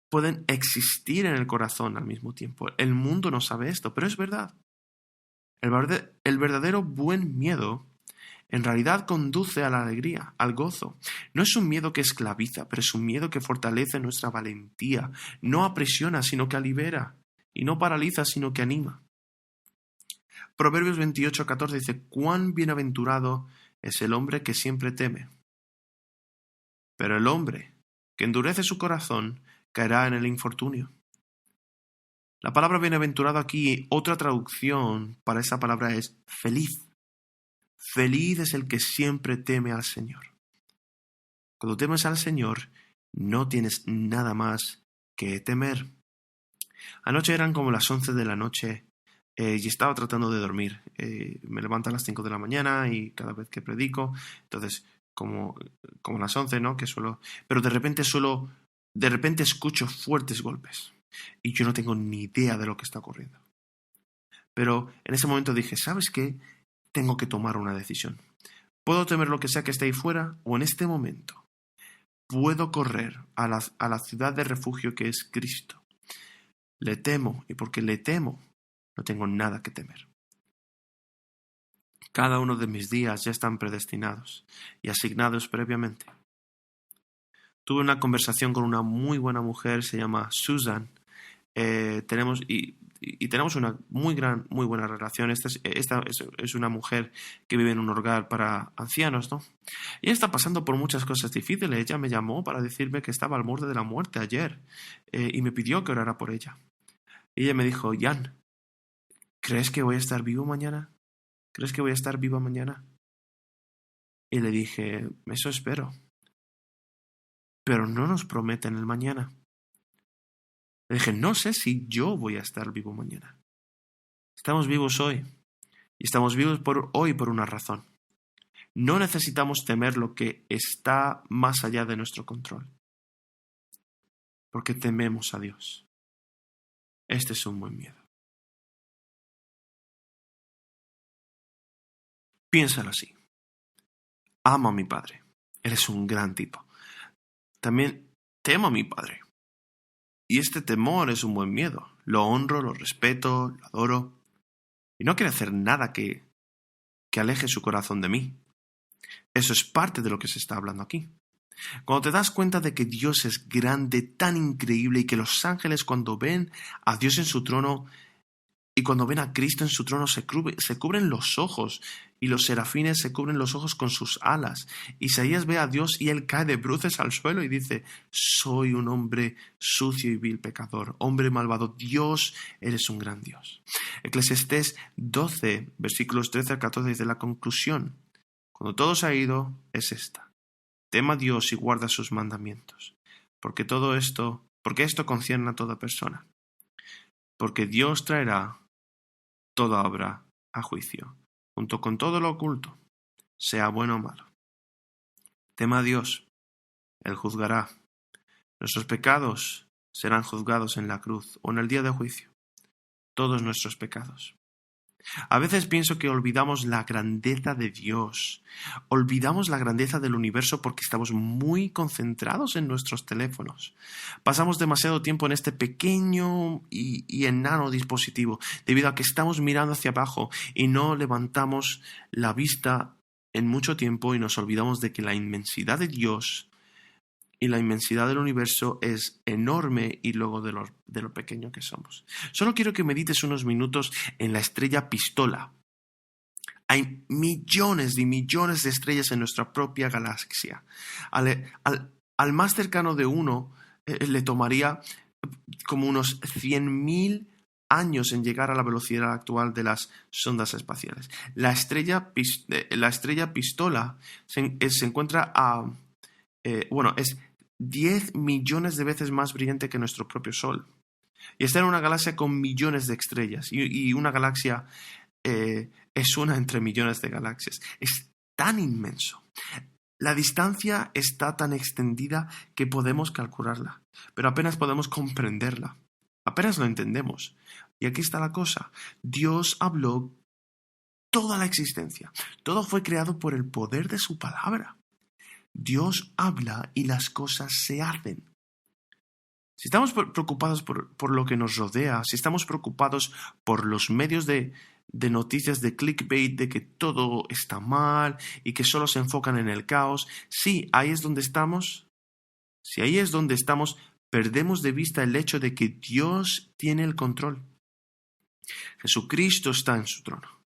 pueden existir en el corazón al mismo tiempo. El mundo no sabe esto, pero es verdad. El verdadero buen miedo en realidad conduce a la alegría, al gozo. No es un miedo que esclaviza, pero es un miedo que fortalece nuestra valentía. No aprisiona, sino que libera. Y no paraliza, sino que anima. Proverbios 28:14 dice, «Cuán bienaventurado es el hombre que siempre teme. Pero el hombre que endurece su corazón caerá en el infortunio». La palabra bienaventurado aquí, otra traducción para esa palabra es feliz. Feliz es el que siempre teme al Señor. Cuando temes al Señor, no tienes nada más que temer. Anoche eran como las 11 de la noche y estaba tratando de dormir. Me levanto a las 5 de la mañana y cada vez que predico, entonces como las 11, ¿no? Pero de repente escucho fuertes golpes y yo no tengo ni idea de lo que está ocurriendo. Pero en ese momento dije, ¿sabes qué? Tengo que tomar una decisión. Puedo temer lo que sea que esté ahí fuera o en este momento puedo correr a la ciudad de refugio que es Cristo. Le temo y porque le temo no tengo nada que temer. Cada uno de mis días ya están predestinados y asignados previamente. Tuve una conversación con una muy buena mujer, se llama Susan. Tenemos una muy buena relación. Esta es una mujer que vive en un hogar para ancianos, ¿no? Y ella está pasando por muchas cosas difíciles. Ella me llamó para decirme que estaba al borde de la muerte ayer y me pidió que orara por ella. Y ella me dijo, Jan, ¿crees que voy a estar vivo mañana? ¿Crees que voy a estar viva mañana? Y le dije, eso espero. Pero no nos prometen el mañana. Le dije, no sé si yo voy a estar vivo mañana. Estamos vivos hoy. Y estamos vivos hoy por una razón. No necesitamos temer lo que está más allá de nuestro control. Porque tememos a Dios. Este es un buen miedo. Piénsalo así. Amo a mi padre. Eres un gran tipo. También temo a mi padre. Y este temor es un buen miedo. Lo honro, lo respeto, lo adoro. Y no quiere hacer nada que aleje su corazón de mí. Eso es parte de lo que se está hablando aquí. Cuando te das cuenta de que Dios es grande, tan increíble, y que los ángeles cuando ven a Dios en su trono y cuando ven a Cristo en su trono se cubren los ojos, y los serafines se cubren los ojos con sus alas. Isaías ve a Dios y él cae de bruces al suelo y dice: soy un hombre sucio y vil pecador, hombre malvado. Dios, eres un gran Dios. Eclesiastés 12, versículos 13 al 14 dice: la conclusión, cuando todo se ha ido, es esta: tema a Dios y guarda sus mandamientos, porque esto concierne a toda persona. Porque Dios traerá toda obra a juicio, junto con todo lo oculto, sea bueno o malo. Tema a Dios, Él juzgará. Nuestros pecados serán juzgados en la cruz o en el día de juicio. Todos nuestros pecados. A veces pienso que olvidamos la grandeza de Dios, olvidamos la grandeza del universo porque estamos muy concentrados en nuestros teléfonos. Pasamos demasiado tiempo en este pequeño y enano dispositivo debido a que estamos mirando hacia abajo y no levantamos la vista en mucho tiempo y nos olvidamos de que la inmensidad de Dios y la inmensidad del universo es enorme y luego de lo pequeño que somos. Solo quiero que medites unos minutos en la estrella Pistola. Hay millones y millones de estrellas en nuestra propia galaxia. Al más cercano de uno le tomaría como unos 100.000 años en llegar a la velocidad actual de las sondas espaciales. La estrella Pistola se encuentra es 10 millones de veces más brillante que nuestro propio Sol. Y está en una galaxia con millones de estrellas. Y una galaxia es una entre millones de galaxias. Es tan inmenso. La distancia está tan extendida que podemos calcularla, pero apenas podemos comprenderla. Apenas lo entendemos. Y aquí está la cosa. Dios habló toda la existencia. Todo fue creado por el poder de su palabra. Dios habla y las cosas se hacen. Si estamos preocupados por lo que nos rodea, si estamos preocupados por los medios de noticias de clickbait, de que todo está mal y que solo se enfocan en el caos, sí, ahí es donde estamos. Si ahí es donde estamos, perdemos de vista el hecho de que Dios tiene el control. Jesucristo está en su trono.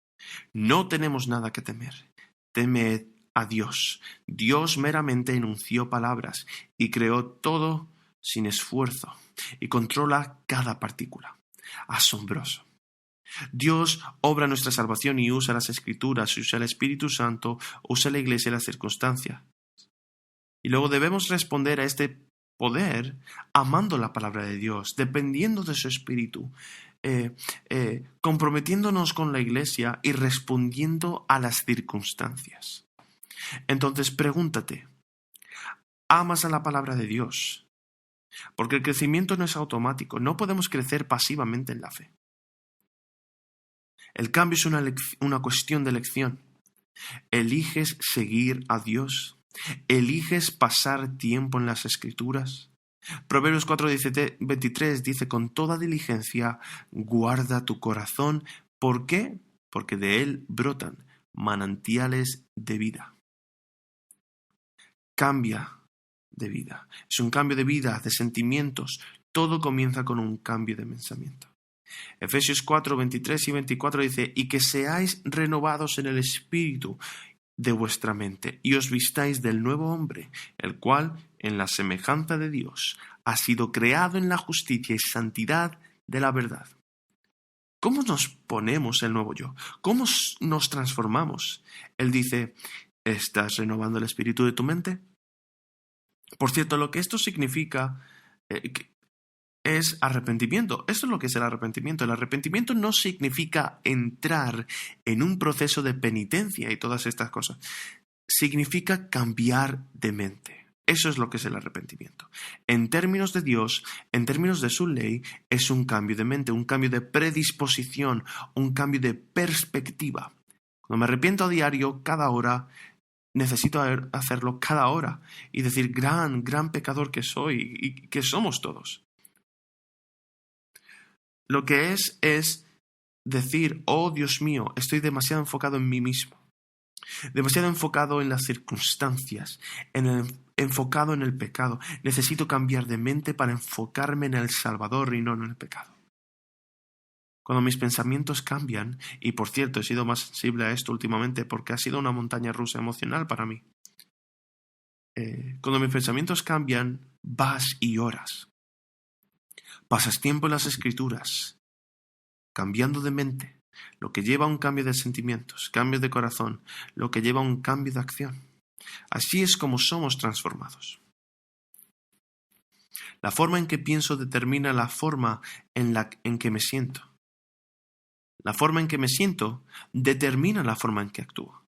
No tenemos nada que temer. Temed a Dios. Dios meramente enunció palabras y creó todo sin esfuerzo y controla cada partícula. Asombroso. Dios obra nuestra salvación y usa las Escrituras, usa el Espíritu Santo, usa la Iglesia y las circunstancias. Y luego debemos responder a este poder amando la palabra de Dios, dependiendo de su Espíritu, comprometiéndonos con la Iglesia y respondiendo a las circunstancias. Entonces pregúntate, ¿amas a la palabra de Dios? Porque el crecimiento no es automático, no podemos crecer pasivamente en la fe. El cambio es una cuestión de elección. ¿Eliges seguir a Dios? ¿Eliges pasar tiempo en las Escrituras? Proverbios 4:23 dice: con toda diligencia guarda tu corazón. ¿Por qué? Porque de él brotan manantiales de vida. Cambia de vida. Es un cambio de vida, de sentimientos. Todo comienza con un cambio de pensamiento. Efesios 4:23 y 24 dice: y que seáis renovados en el espíritu de vuestra mente y os vistáis del nuevo hombre, el cual, en la semejanza de Dios, ha sido creado en la justicia y santidad de la verdad. ¿Cómo nos ponemos el nuevo yo? ¿Cómo nos transformamos? Él dice: ¿estás renovando el espíritu de tu mente? Por cierto, lo que esto significa es arrepentimiento. Esto es lo que es el arrepentimiento. El arrepentimiento no significa entrar en un proceso de penitencia y todas estas cosas. Significa cambiar de mente. Eso es lo que es el arrepentimiento. En términos de Dios, en términos de su ley, es un cambio de mente, un cambio de predisposición, un cambio de perspectiva. Cuando me arrepiento a diario, cada hora, necesito hacerlo cada hora y decir, gran pecador que soy y que somos todos. Lo que es decir, oh Dios mío, estoy demasiado enfocado en mí mismo, demasiado enfocado en las circunstancias, enfocado en el pecado. Necesito cambiar de mente para enfocarme en el Salvador y no en el pecado. Cuando mis pensamientos cambian, y por cierto he sido más sensible a esto últimamente porque ha sido una montaña rusa emocional para mí. Cuando mis pensamientos cambian, vas y oras. Pasas tiempo en las Escrituras, cambiando de mente, lo que lleva a un cambio de sentimientos, cambios de corazón, lo que lleva a un cambio de acción. Así es como somos transformados. La forma en que pienso determina la forma en que me siento. La forma en que me siento determina la forma en que actúo.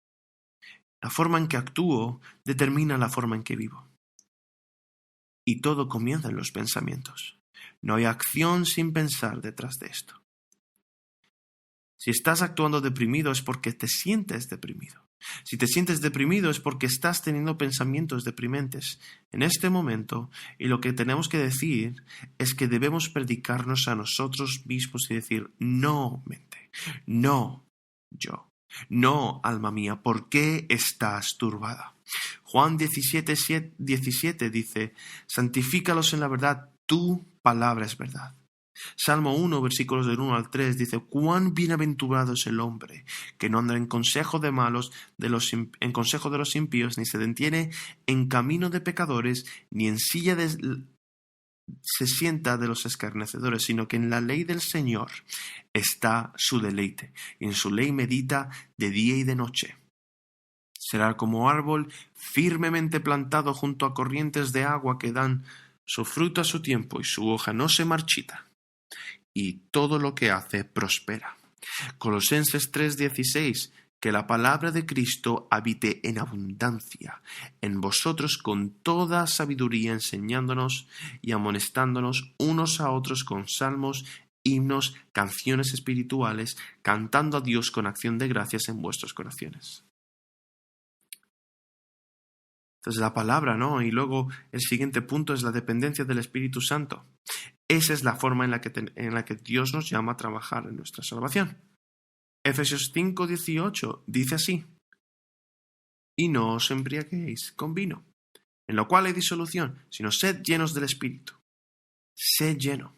La forma en que actúo determina la forma en que vivo. Y todo comienza en los pensamientos. No hay acción sin pensar detrás de esto. Si estás actuando deprimido es porque te sientes deprimido. Si te sientes deprimido es porque estás teniendo pensamientos deprimentes en este momento, y lo que tenemos que decir es que debemos predicarnos a nosotros mismos y decir, no mente, no yo, no alma mía, ¿por qué estás turbada? Juan 17 dice, santifícalos en la verdad, tu palabra es verdad. Salmo 1, versículos del 1 al 3 dice, cuán bienaventurado es el hombre que no anda en consejo de malos, en consejo de los impíos, ni se detiene en camino de pecadores, ni en silla se sienta de los escarnecedores, sino que en la ley del Señor está su deleite, y en su ley medita de día y de noche. Será como árbol firmemente plantado junto a corrientes de agua que dan su fruto a su tiempo y su hoja no se marchita. Y todo lo que hace prospera. Colosenses 3:16, que la palabra de Cristo habite en abundancia en vosotros con toda sabiduría, enseñándonos y amonestándonos unos a otros con salmos, himnos, canciones espirituales, cantando a Dios con acción de gracias en vuestros corazones. Entonces la palabra, ¿no? Y luego el siguiente punto es la dependencia del Espíritu Santo. Esa es la forma en la que Dios nos llama a trabajar en nuestra salvación. Efesios 5:18 dice así, y no os embriaguéis con vino, en lo cual hay disolución, sino sed llenos del Espíritu. Sed lleno.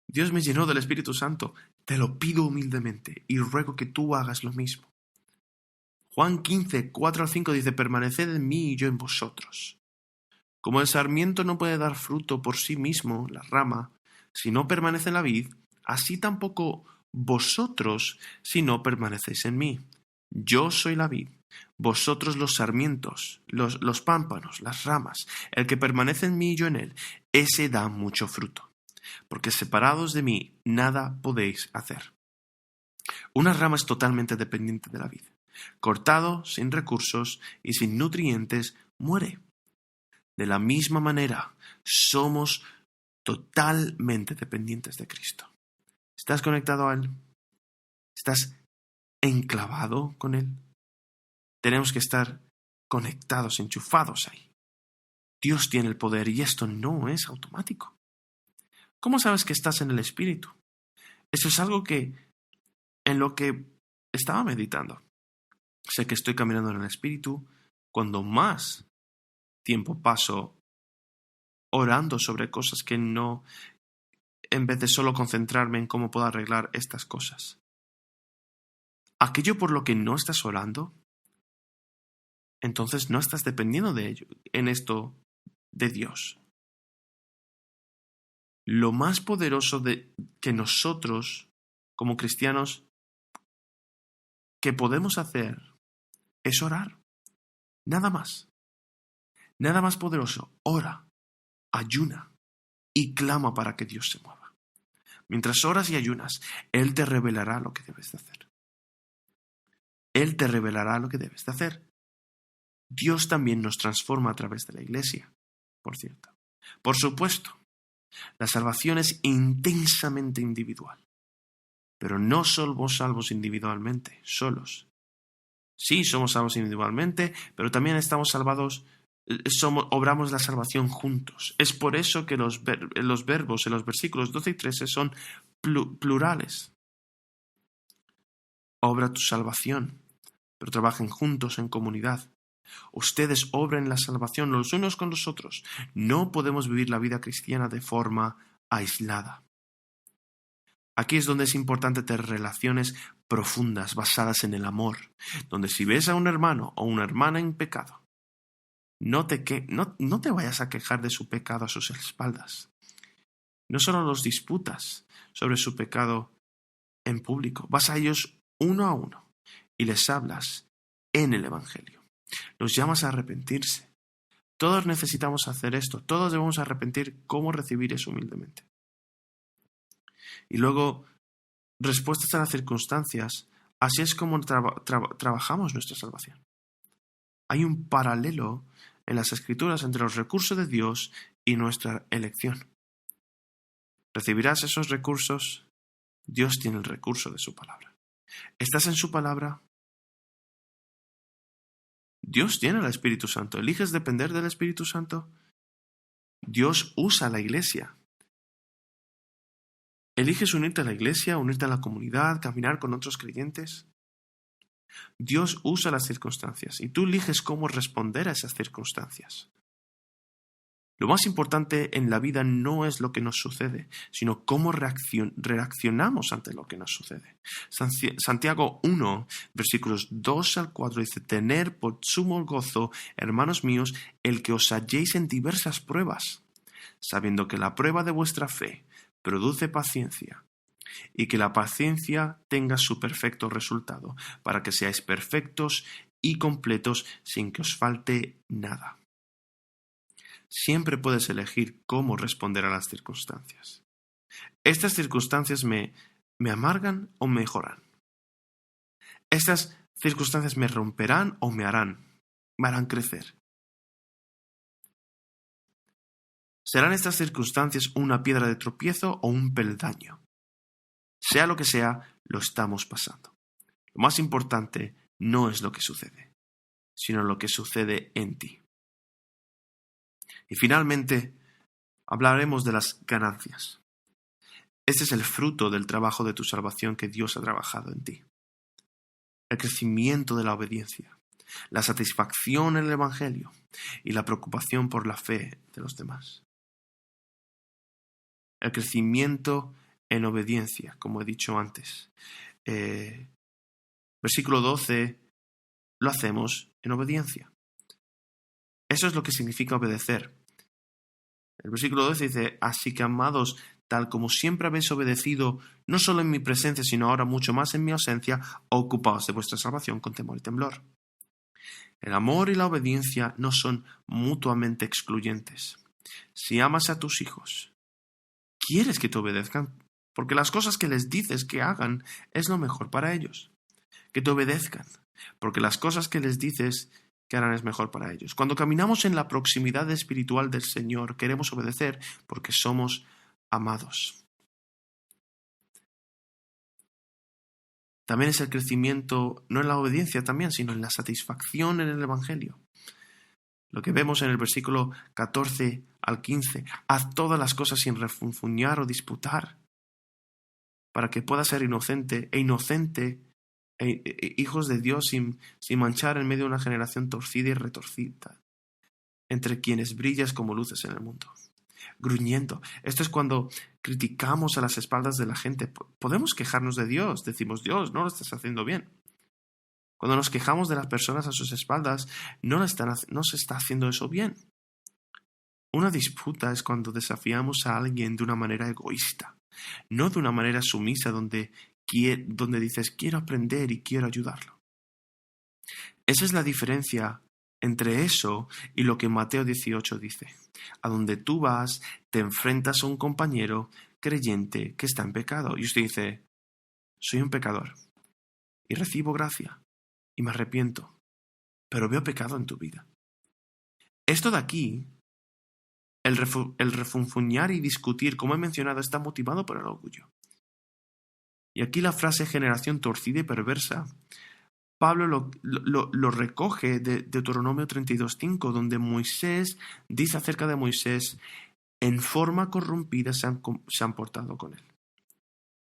Dios me llenó del Espíritu Santo, te lo pido humildemente y ruego que tú hagas lo mismo. Juan 15:4-5 dice, permaneced en mí y yo en vosotros. Como el sarmiento no puede dar fruto por sí mismo, la rama, si no permanece en la vid, así tampoco vosotros si no permanecéis en mí. Yo soy la vid, vosotros los sarmientos, los pámpanos, las ramas. El que permanece en mí y yo en él, ese da mucho fruto. Porque separados de mí, nada podéis hacer. Una rama es totalmente dependiente de la vid. Cortado, sin recursos y sin nutrientes, muere. De la misma manera, somos totalmente dependientes de Cristo. ¿Estás conectado a Él? ¿Estás enclavado con Él? Tenemos que estar conectados, enchufados ahí. Dios tiene el poder y esto no es automático. ¿Cómo sabes que estás en el Espíritu? Eso es algo en lo que estaba meditando. Sé que estoy caminando en el Espíritu cuando más tiempo paso orando sobre cosas que no, en vez de solo concentrarme en cómo puedo arreglar estas cosas. Aquello por lo que no estás orando, entonces no estás dependiendo de ello, en esto de Dios. Lo más poderoso que nosotros, como cristianos, que podemos hacer es orar. Nada más. Nada más poderoso. Ora, ayuna y clama para que Dios se mueva. Mientras oras y ayunas, Él te revelará lo que debes de hacer. Él te revelará lo que debes de hacer. Dios también nos transforma a través de la iglesia, por cierto. Por supuesto, la salvación es intensamente individual. pero no somos salvos individualmente, solos. Sí, somos salvos individualmente, pero también estamos salvados, obramos la salvación juntos. Es por eso que los verbos en los versículos 12 y 13 son plurales. Obra tu salvación, pero trabajen juntos en comunidad. Ustedes obren la salvación los unos con los otros. No podemos vivir la vida cristiana de forma aislada. Aquí es donde es importante tener relaciones profundas, basadas en el amor, donde si ves a un hermano o una hermana en pecado, no te vayas a quejar de su pecado a sus espaldas. No solo los disputas sobre su pecado en público, vas a ellos uno a uno y les hablas en el Evangelio. Los llamas a arrepentirse. Todos necesitamos hacer esto, todos debemos arrepentir. ¿Cómo recibir eso humildemente? Y luego, respuestas a las circunstancias, así es como trabajamos nuestra salvación. Hay un paralelo en las Escrituras entre los recursos de Dios y nuestra elección. ¿Recibirás esos recursos? Dios tiene el recurso de su palabra. ¿Estás en su palabra? Dios tiene el Espíritu Santo. ¿Eliges depender del Espíritu Santo? Dios usa la iglesia. ¿Eliges unirte a la iglesia, unirte a la comunidad, caminar con otros creyentes? Dios usa las circunstancias y tú eliges cómo responder a esas circunstancias. Lo más importante en la vida no es lo que nos sucede, sino cómo reaccionamos ante lo que nos sucede. Santiago 1, versículos 2 al 4 dice: «Tener por sumo gozo, hermanos míos, el que os halléis en diversas pruebas, sabiendo que la prueba de vuestra fe produce paciencia, y que la paciencia tenga su perfecto resultado, para que seáis perfectos y completos sin que os falte nada». Siempre puedes elegir cómo responder a las circunstancias. ¿Estas circunstancias me amargan o me mejoran? ¿Estas circunstancias me romperán o me harán crecer? ¿Serán estas circunstancias una piedra de tropiezo o un peldaño? Sea lo que sea, lo estamos pasando. Lo más importante no es lo que sucede, sino lo que sucede en ti. Y finalmente, hablaremos de las ganancias. Este es el fruto del trabajo de tu salvación que Dios ha trabajado en ti. El crecimiento de la obediencia, la satisfacción en el Evangelio y la preocupación por la fe de los demás. El crecimiento en obediencia, como he dicho antes. Versículo 12, lo hacemos en obediencia. Eso es lo que significa obedecer. El versículo 12 dice: «Así que, amados, tal como siempre habéis obedecido, no solo en mi presencia, sino ahora mucho más en mi ausencia, ocupaos de vuestra salvación con temor y temblor». El amor y la obediencia no son mutuamente excluyentes. Si amas a tus hijos, quieres que te obedezcan, porque las cosas que les dices que hagan es lo mejor para ellos. Que te obedezcan, porque las cosas que les dices que harán es mejor para ellos. Cuando caminamos en la proximidad espiritual del Señor, queremos obedecer porque somos amados. También es el crecimiento, no en la obediencia también, sino en la satisfacción en el Evangelio. Lo que vemos en el versículo 14 al 15. «Haz todas las cosas sin refunfuñar o disputar, para que puedas ser inocente hijos de Dios sin manchar en medio de una generación torcida y retorcida, entre quienes brillas como luces en el mundo». Gruñendo. Esto es cuando criticamos a las espaldas de la gente. Podemos quejarnos de Dios. Decimos: «Dios, no lo estás haciendo bien». Cuando nos quejamos de las personas a sus espaldas, no se está haciendo eso bien. Una disputa es cuando desafiamos a alguien de una manera egoísta, no de una manera sumisa donde dices: «Quiero aprender y quiero ayudarlo». Esa es la diferencia entre eso y lo que Mateo 18 dice: «A donde tú vas, te enfrentas a un compañero creyente que está en pecado». Y usted dice: «Soy un pecador y recibo gracia y me arrepiento, pero veo pecado en tu vida». Esto de aquí, el refunfuñar y discutir, como he mencionado, está motivado por el orgullo. Y aquí la frase generación torcida y perversa, Pablo lo recoge de Deuteronomio 32:5, donde Moisés dice acerca de Moisés, en forma corrompida se han portado con él.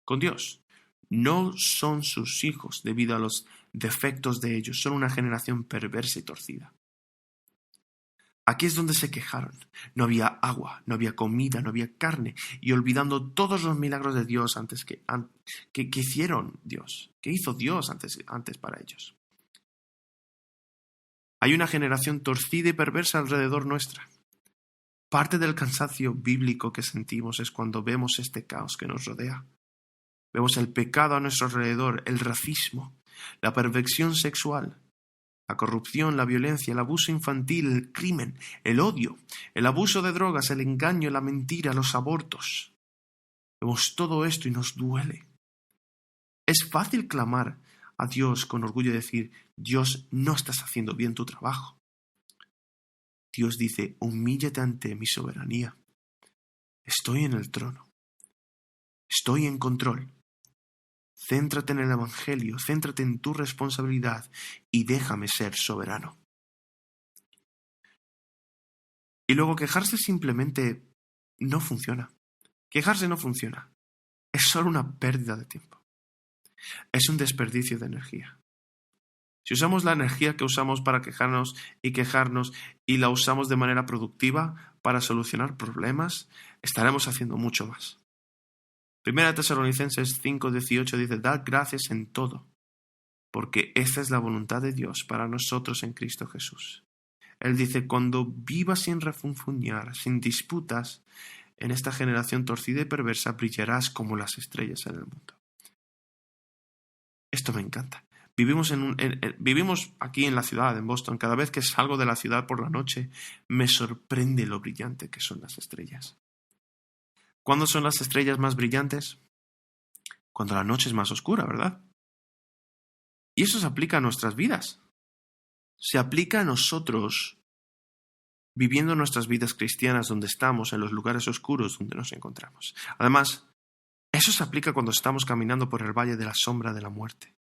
Con Dios. No son sus hijos debido a los defectos de ellos, son una generación perversa y torcida. Aquí es donde se quejaron. No había agua, no había comida, no había carne, y olvidando todos los milagros de Dios que hicieron Dios, que hizo Dios antes para ellos. Hay una generación torcida y perversa alrededor nuestra. Parte del cansancio bíblico que sentimos es cuando vemos este caos que nos rodea. Vemos el pecado a nuestro alrededor, el racismo, la perversión sexual, la corrupción, la violencia, el abuso infantil, el crimen, el odio, el abuso de drogas, el engaño, la mentira, los abortos. Vemos todo esto y nos duele. Es fácil clamar a Dios con orgullo y decir, Dios, no estás haciendo bien tu trabajo. Dios dice, humíllate ante mi soberanía. Estoy en el trono. Estoy en control. Céntrate en el Evangelio, céntrate en tu responsabilidad y déjame ser soberano. Y luego quejarse simplemente no funciona. Quejarse no funciona. Es solo una pérdida de tiempo. Es un desperdicio de energía. Si usamos la energía que usamos para quejarnos y la usamos de manera productiva para solucionar problemas, estaremos haciendo mucho más. Primera Tesalonicenses 5:18 dice, dad gracias en todo, porque esta es la voluntad de Dios para nosotros en Cristo Jesús. Él dice, cuando vivas sin refunfuñar, sin disputas, en esta generación torcida y perversa brillarás como las estrellas en el mundo. Esto me encanta. Vivimos aquí en la ciudad, en Boston. Cada vez que salgo de la ciudad por la noche, me sorprende lo brillante que son las estrellas. ¿Cuándo son las estrellas más brillantes? Cuando la noche es más oscura, ¿verdad? Y eso se aplica a nuestras vidas. Se aplica a nosotros viviendo nuestras vidas cristianas donde estamos, en los lugares oscuros donde nos encontramos. Además, eso se aplica cuando estamos caminando por el valle de la sombra de la muerte.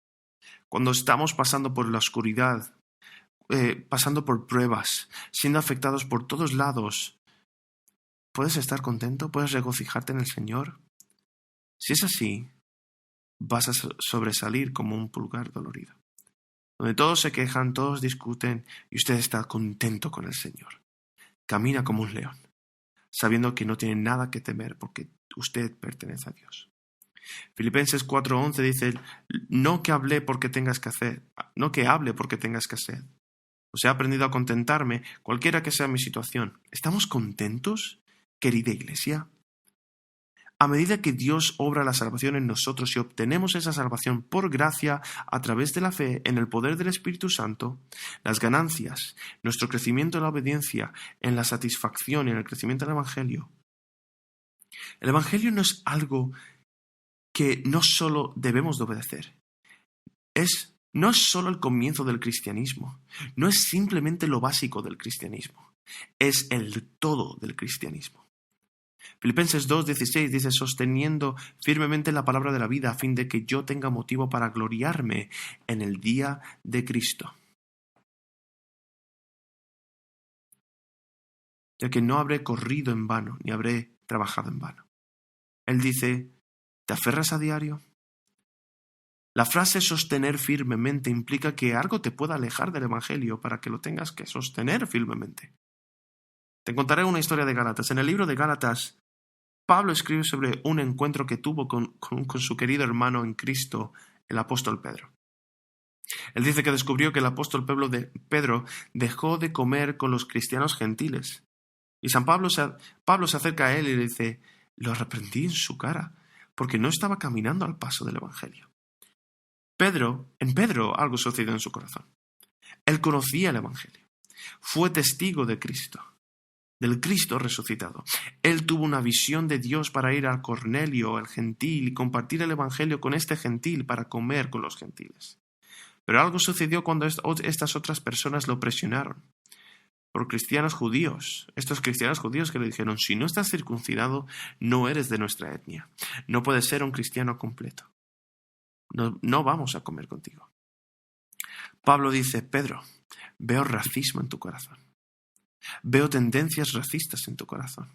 Cuando estamos pasando por la oscuridad, pasando por pruebas, siendo afectados por todos lados. ¿Puedes estar contento? ¿Puedes regocijarte en el Señor? Si es así, vas a sobresalir como un pulgar dolorido. Donde todos se quejan, todos discuten y usted está contento con el Señor. Camina como un león, sabiendo que no tiene nada que temer porque usted pertenece a Dios. Filipenses 4:11 dice, no que hable porque tengas que hacer, no que hable porque tengas que hacer. O sea, he aprendido a contentarme, cualquiera que sea mi situación. ¿Estamos contentos, querida iglesia? A medida que Dios obra la salvación en nosotros y obtenemos esa salvación por gracia a través de la fe en el poder del Espíritu Santo, las ganancias, nuestro crecimiento en la obediencia, en la satisfacción y en el crecimiento del Evangelio. El Evangelio no es algo que no solo debemos de obedecer. No es solo el comienzo del cristianismo, no es simplemente lo básico del cristianismo, es el todo del cristianismo. Filipenses 2:16 dice, sosteniendo firmemente la palabra de la vida a fin de que yo tenga motivo para gloriarme en el día de Cristo. Ya que no habré corrido en vano, ni habré trabajado en vano. Él dice, ¿te aferras a diario? La frase sostener firmemente implica que algo te pueda alejar del Evangelio para que lo tengas que sostener firmemente. Te contaré una historia de Gálatas. En el libro de Gálatas, Pablo escribe sobre un encuentro que tuvo con su querido hermano en Cristo, el apóstol Pedro. Él dice que descubrió que el apóstol Pedro dejó de comer con los cristianos gentiles. Y Pablo se acerca a él y le dice, lo reprendí en su cara, porque no estaba caminando al paso del Evangelio. En Pedro algo sucedió en su corazón. Él conocía el Evangelio. Fue testigo de Cristo, del Cristo resucitado. Él tuvo una visión de Dios para ir a Cornelio, el gentil, y compartir el Evangelio con este gentil para comer con los gentiles. Pero algo sucedió cuando estas otras personas lo presionaron. Por cristianos judíos, estos cristianos judíos que le dijeron, si no estás circuncidado, no eres de nuestra etnia. No puedes ser un cristiano completo. no vamos a comer contigo. Pablo dice, Pedro, veo racismo en tu corazón. Veo tendencias racistas en tu corazón.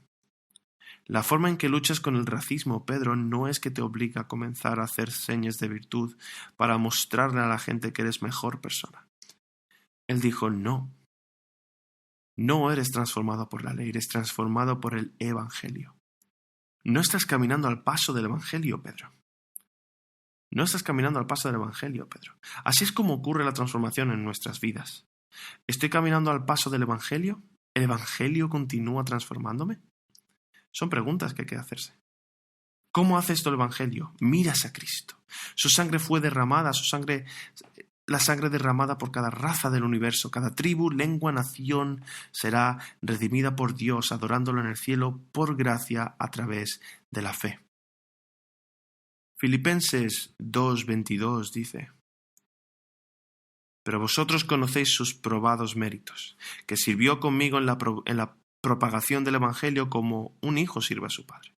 La forma en que luchas con el racismo, Pedro, no es que te obliga a comenzar a hacer señas de virtud para mostrarle a la gente que eres mejor persona. Él dijo, no eres transformado por la ley, eres transformado por el Evangelio. No estás caminando al paso del Evangelio, Pedro. No estás caminando al paso del Evangelio, Pedro. Así es como ocurre la transformación en nuestras vidas. ¿Estoy caminando al paso del Evangelio? ¿El Evangelio continúa transformándome? Son preguntas que hay que hacerse. ¿Cómo hace esto el Evangelio? Miras a Cristo. Su sangre fue derramada, la sangre derramada por cada raza del universo, cada tribu, lengua, nación, será redimida por Dios, adorándolo en el cielo por gracia a través de la fe. Filipenses 2:22 dice, pero vosotros conocéis sus probados méritos, que sirvió conmigo en la propagación del Evangelio como un hijo sirve a su padre.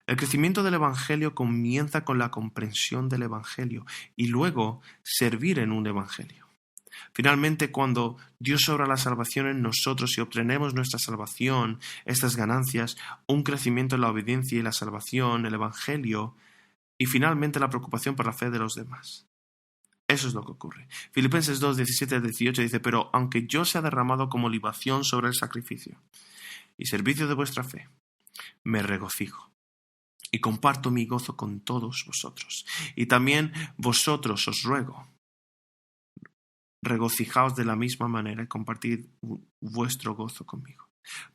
El crecimiento del Evangelio comienza con la comprensión del Evangelio y luego servir en un Evangelio. Finalmente, cuando Dios obra la salvación en nosotros y obtenemos nuestra salvación, estas ganancias, un crecimiento en la obediencia y la salvación, el Evangelio, y finalmente la preocupación por la fe de los demás. Eso es lo que ocurre. Filipenses 2:17-18 dice, pero aunque yo sea derramado como libación sobre el sacrificio y servicio de vuestra fe, me regocijo y comparto mi gozo con todos vosotros. Y también vosotros os ruego, regocijaos de la misma manera y compartid vuestro gozo conmigo.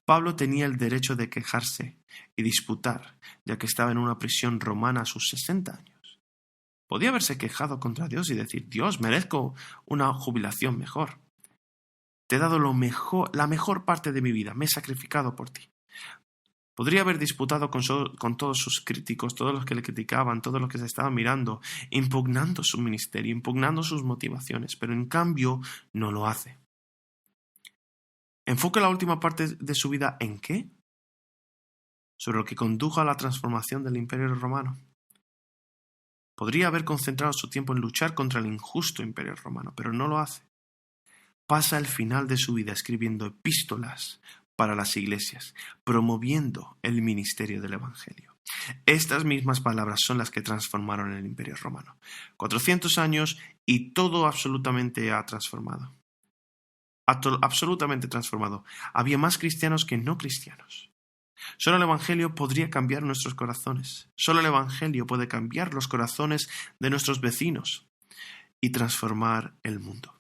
Pablo tenía el derecho de quejarse y disputar, ya que estaba en una prisión romana a sus 60 años. Podía haberse quejado contra Dios y decir, Dios, merezco una jubilación mejor. Te he dado la mejor parte de mi vida, me he sacrificado por ti. Podría haber disputado con todos sus críticos, todos los que le criticaban, todos los que se estaban mirando, impugnando su ministerio, impugnando sus motivaciones, pero en cambio no lo hace. Enfoca la última parte de su vida ¿en qué? Sobre lo que condujo a la transformación del Imperio Romano. Podría haber concentrado su tiempo en luchar contra el injusto Imperio Romano, pero no lo hace. Pasa el final de su vida escribiendo epístolas para las iglesias, promoviendo el ministerio del Evangelio. Estas mismas palabras son las que transformaron el Imperio Romano. 400 años y todo absolutamente ha transformado. Absolutamente transformado. Había más cristianos que no cristianos. Solo el Evangelio podría cambiar nuestros corazones. Solo el Evangelio puede cambiar los corazones de nuestros vecinos y transformar el mundo.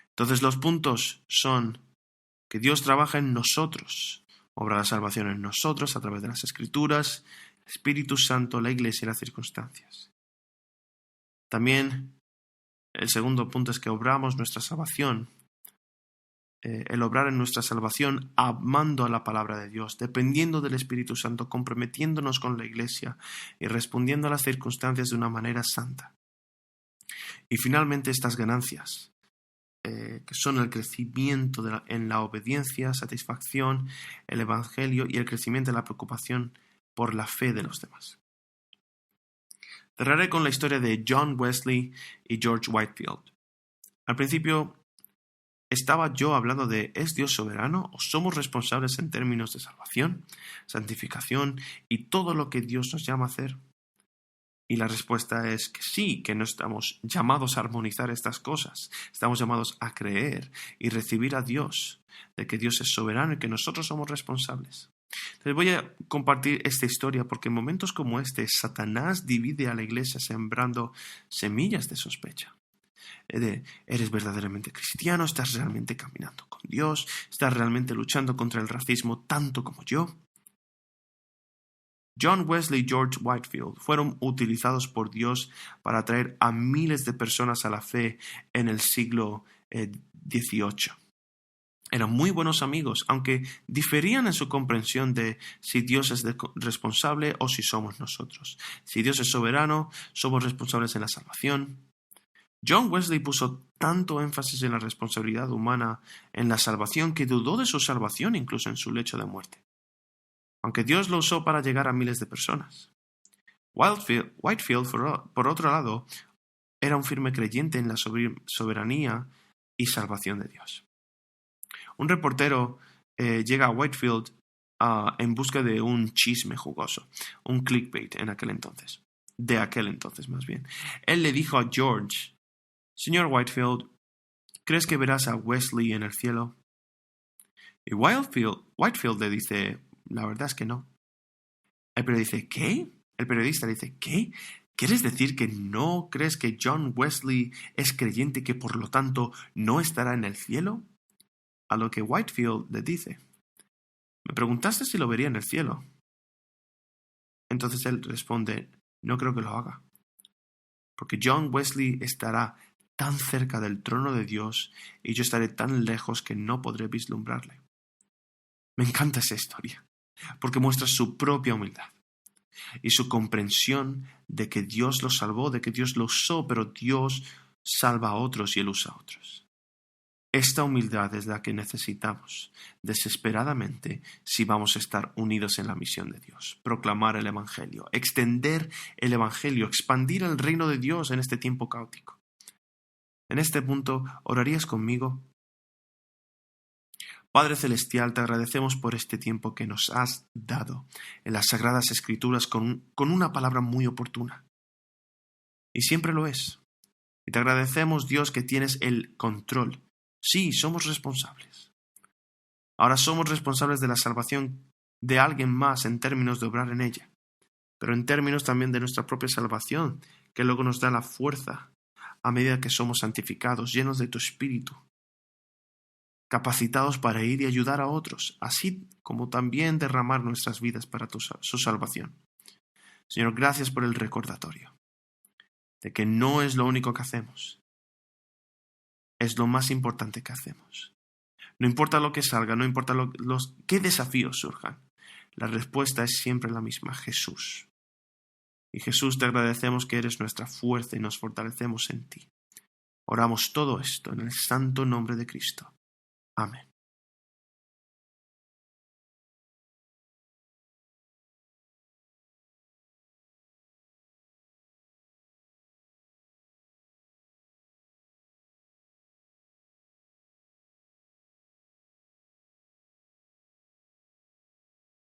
Entonces los puntos son que Dios trabaja en nosotros, obra la salvación en nosotros a través de las Escrituras, el Espíritu Santo, la Iglesia y las circunstancias. También el segundo punto es que obramos nuestra salvación, el obrar en nuestra salvación amando a la palabra de Dios, dependiendo del Espíritu Santo, comprometiéndonos con la Iglesia y respondiendo a las circunstancias de una manera santa. Y finalmente estas ganancias, que son el crecimiento en la obediencia, satisfacción, el Evangelio y el crecimiento en la preocupación por la fe de los demás. Cerraré con la historia de John Wesley y George Whitefield. Al principio estaba yo hablando de ¿es Dios soberano o somos responsables en términos de salvación, santificación y todo lo que Dios nos llama a hacer? Y la respuesta es que sí, que no estamos llamados a armonizar estas cosas. Estamos llamados a creer y recibir a Dios, de que Dios es soberano y que nosotros somos responsables. Entonces voy a compartir esta historia porque en momentos como este, Satanás divide a la iglesia sembrando semillas de sospecha. ¿Eres verdaderamente cristiano? ¿Estás realmente caminando con Dios? ¿Estás realmente luchando contra el racismo tanto como yo? John Wesley y George Whitefield fueron utilizados por Dios para atraer a miles de personas a la fe en el siglo XVIII. Eran muy buenos amigos, aunque diferían en su comprensión de si Dios es responsable o si somos nosotros. Si Dios es soberano, somos responsables en la salvación. John Wesley puso tanto énfasis en la responsabilidad humana en la salvación que dudó de su salvación incluso en su lecho de muerte, aunque Dios lo usó para llegar a miles de personas. Whitefield, por otro lado, era un firme creyente en la soberanía y salvación de Dios. Un reportero llega a Whitefield en busca de un chisme jugoso, un clickbait de aquel entonces más bien. Él le dijo a George: «Señor Whitefield, ¿crees que verás a Wesley en el cielo?» Y Whitefield le dice: «La verdad es que no». El periodista dice: ¿qué? ¿Qué? ¿Quieres decir que no crees que John Wesley es creyente y que por lo tanto no estará en el cielo? A lo que Whitefield le dice: «Me preguntaste si lo vería en el cielo». Entonces él responde: «No creo que lo haga, porque John Wesley estará tan cerca del trono de Dios y yo estaré tan lejos que no podré vislumbrarle». Me encanta esa historia, porque muestra su propia humildad y su comprensión de que Dios lo salvó, de que Dios lo usó, pero Dios salva a otros y Él usa a otros. Esta humildad es la que necesitamos desesperadamente si vamos a estar unidos en la misión de Dios. Proclamar el Evangelio, extender el Evangelio, expandir el reino de Dios en este tiempo caótico. En este punto, ¿orarías conmigo? Padre Celestial, te agradecemos por este tiempo que nos has dado en las Sagradas Escrituras con una palabra muy oportuna. Y siempre lo es. Y te agradecemos, Dios, que tienes el control. Sí, somos responsables. Ahora somos responsables de la salvación de alguien más en términos de obrar en ella, pero en términos también de nuestra propia salvación, que luego nos da la fuerza a medida que somos santificados, llenos de tu Espíritu, capacitados para ir y ayudar a otros, así como también derramar nuestras vidas para su salvación. Señor, gracias por el recordatorio de que no es lo único que hacemos, es lo más importante que hacemos. No importa lo que salga, no importa qué desafíos surjan, la respuesta es siempre la misma: Jesús. Y Jesús, te agradecemos que eres nuestra fuerza y nos fortalecemos en ti. Oramos todo esto en el santo nombre de Cristo. Amén.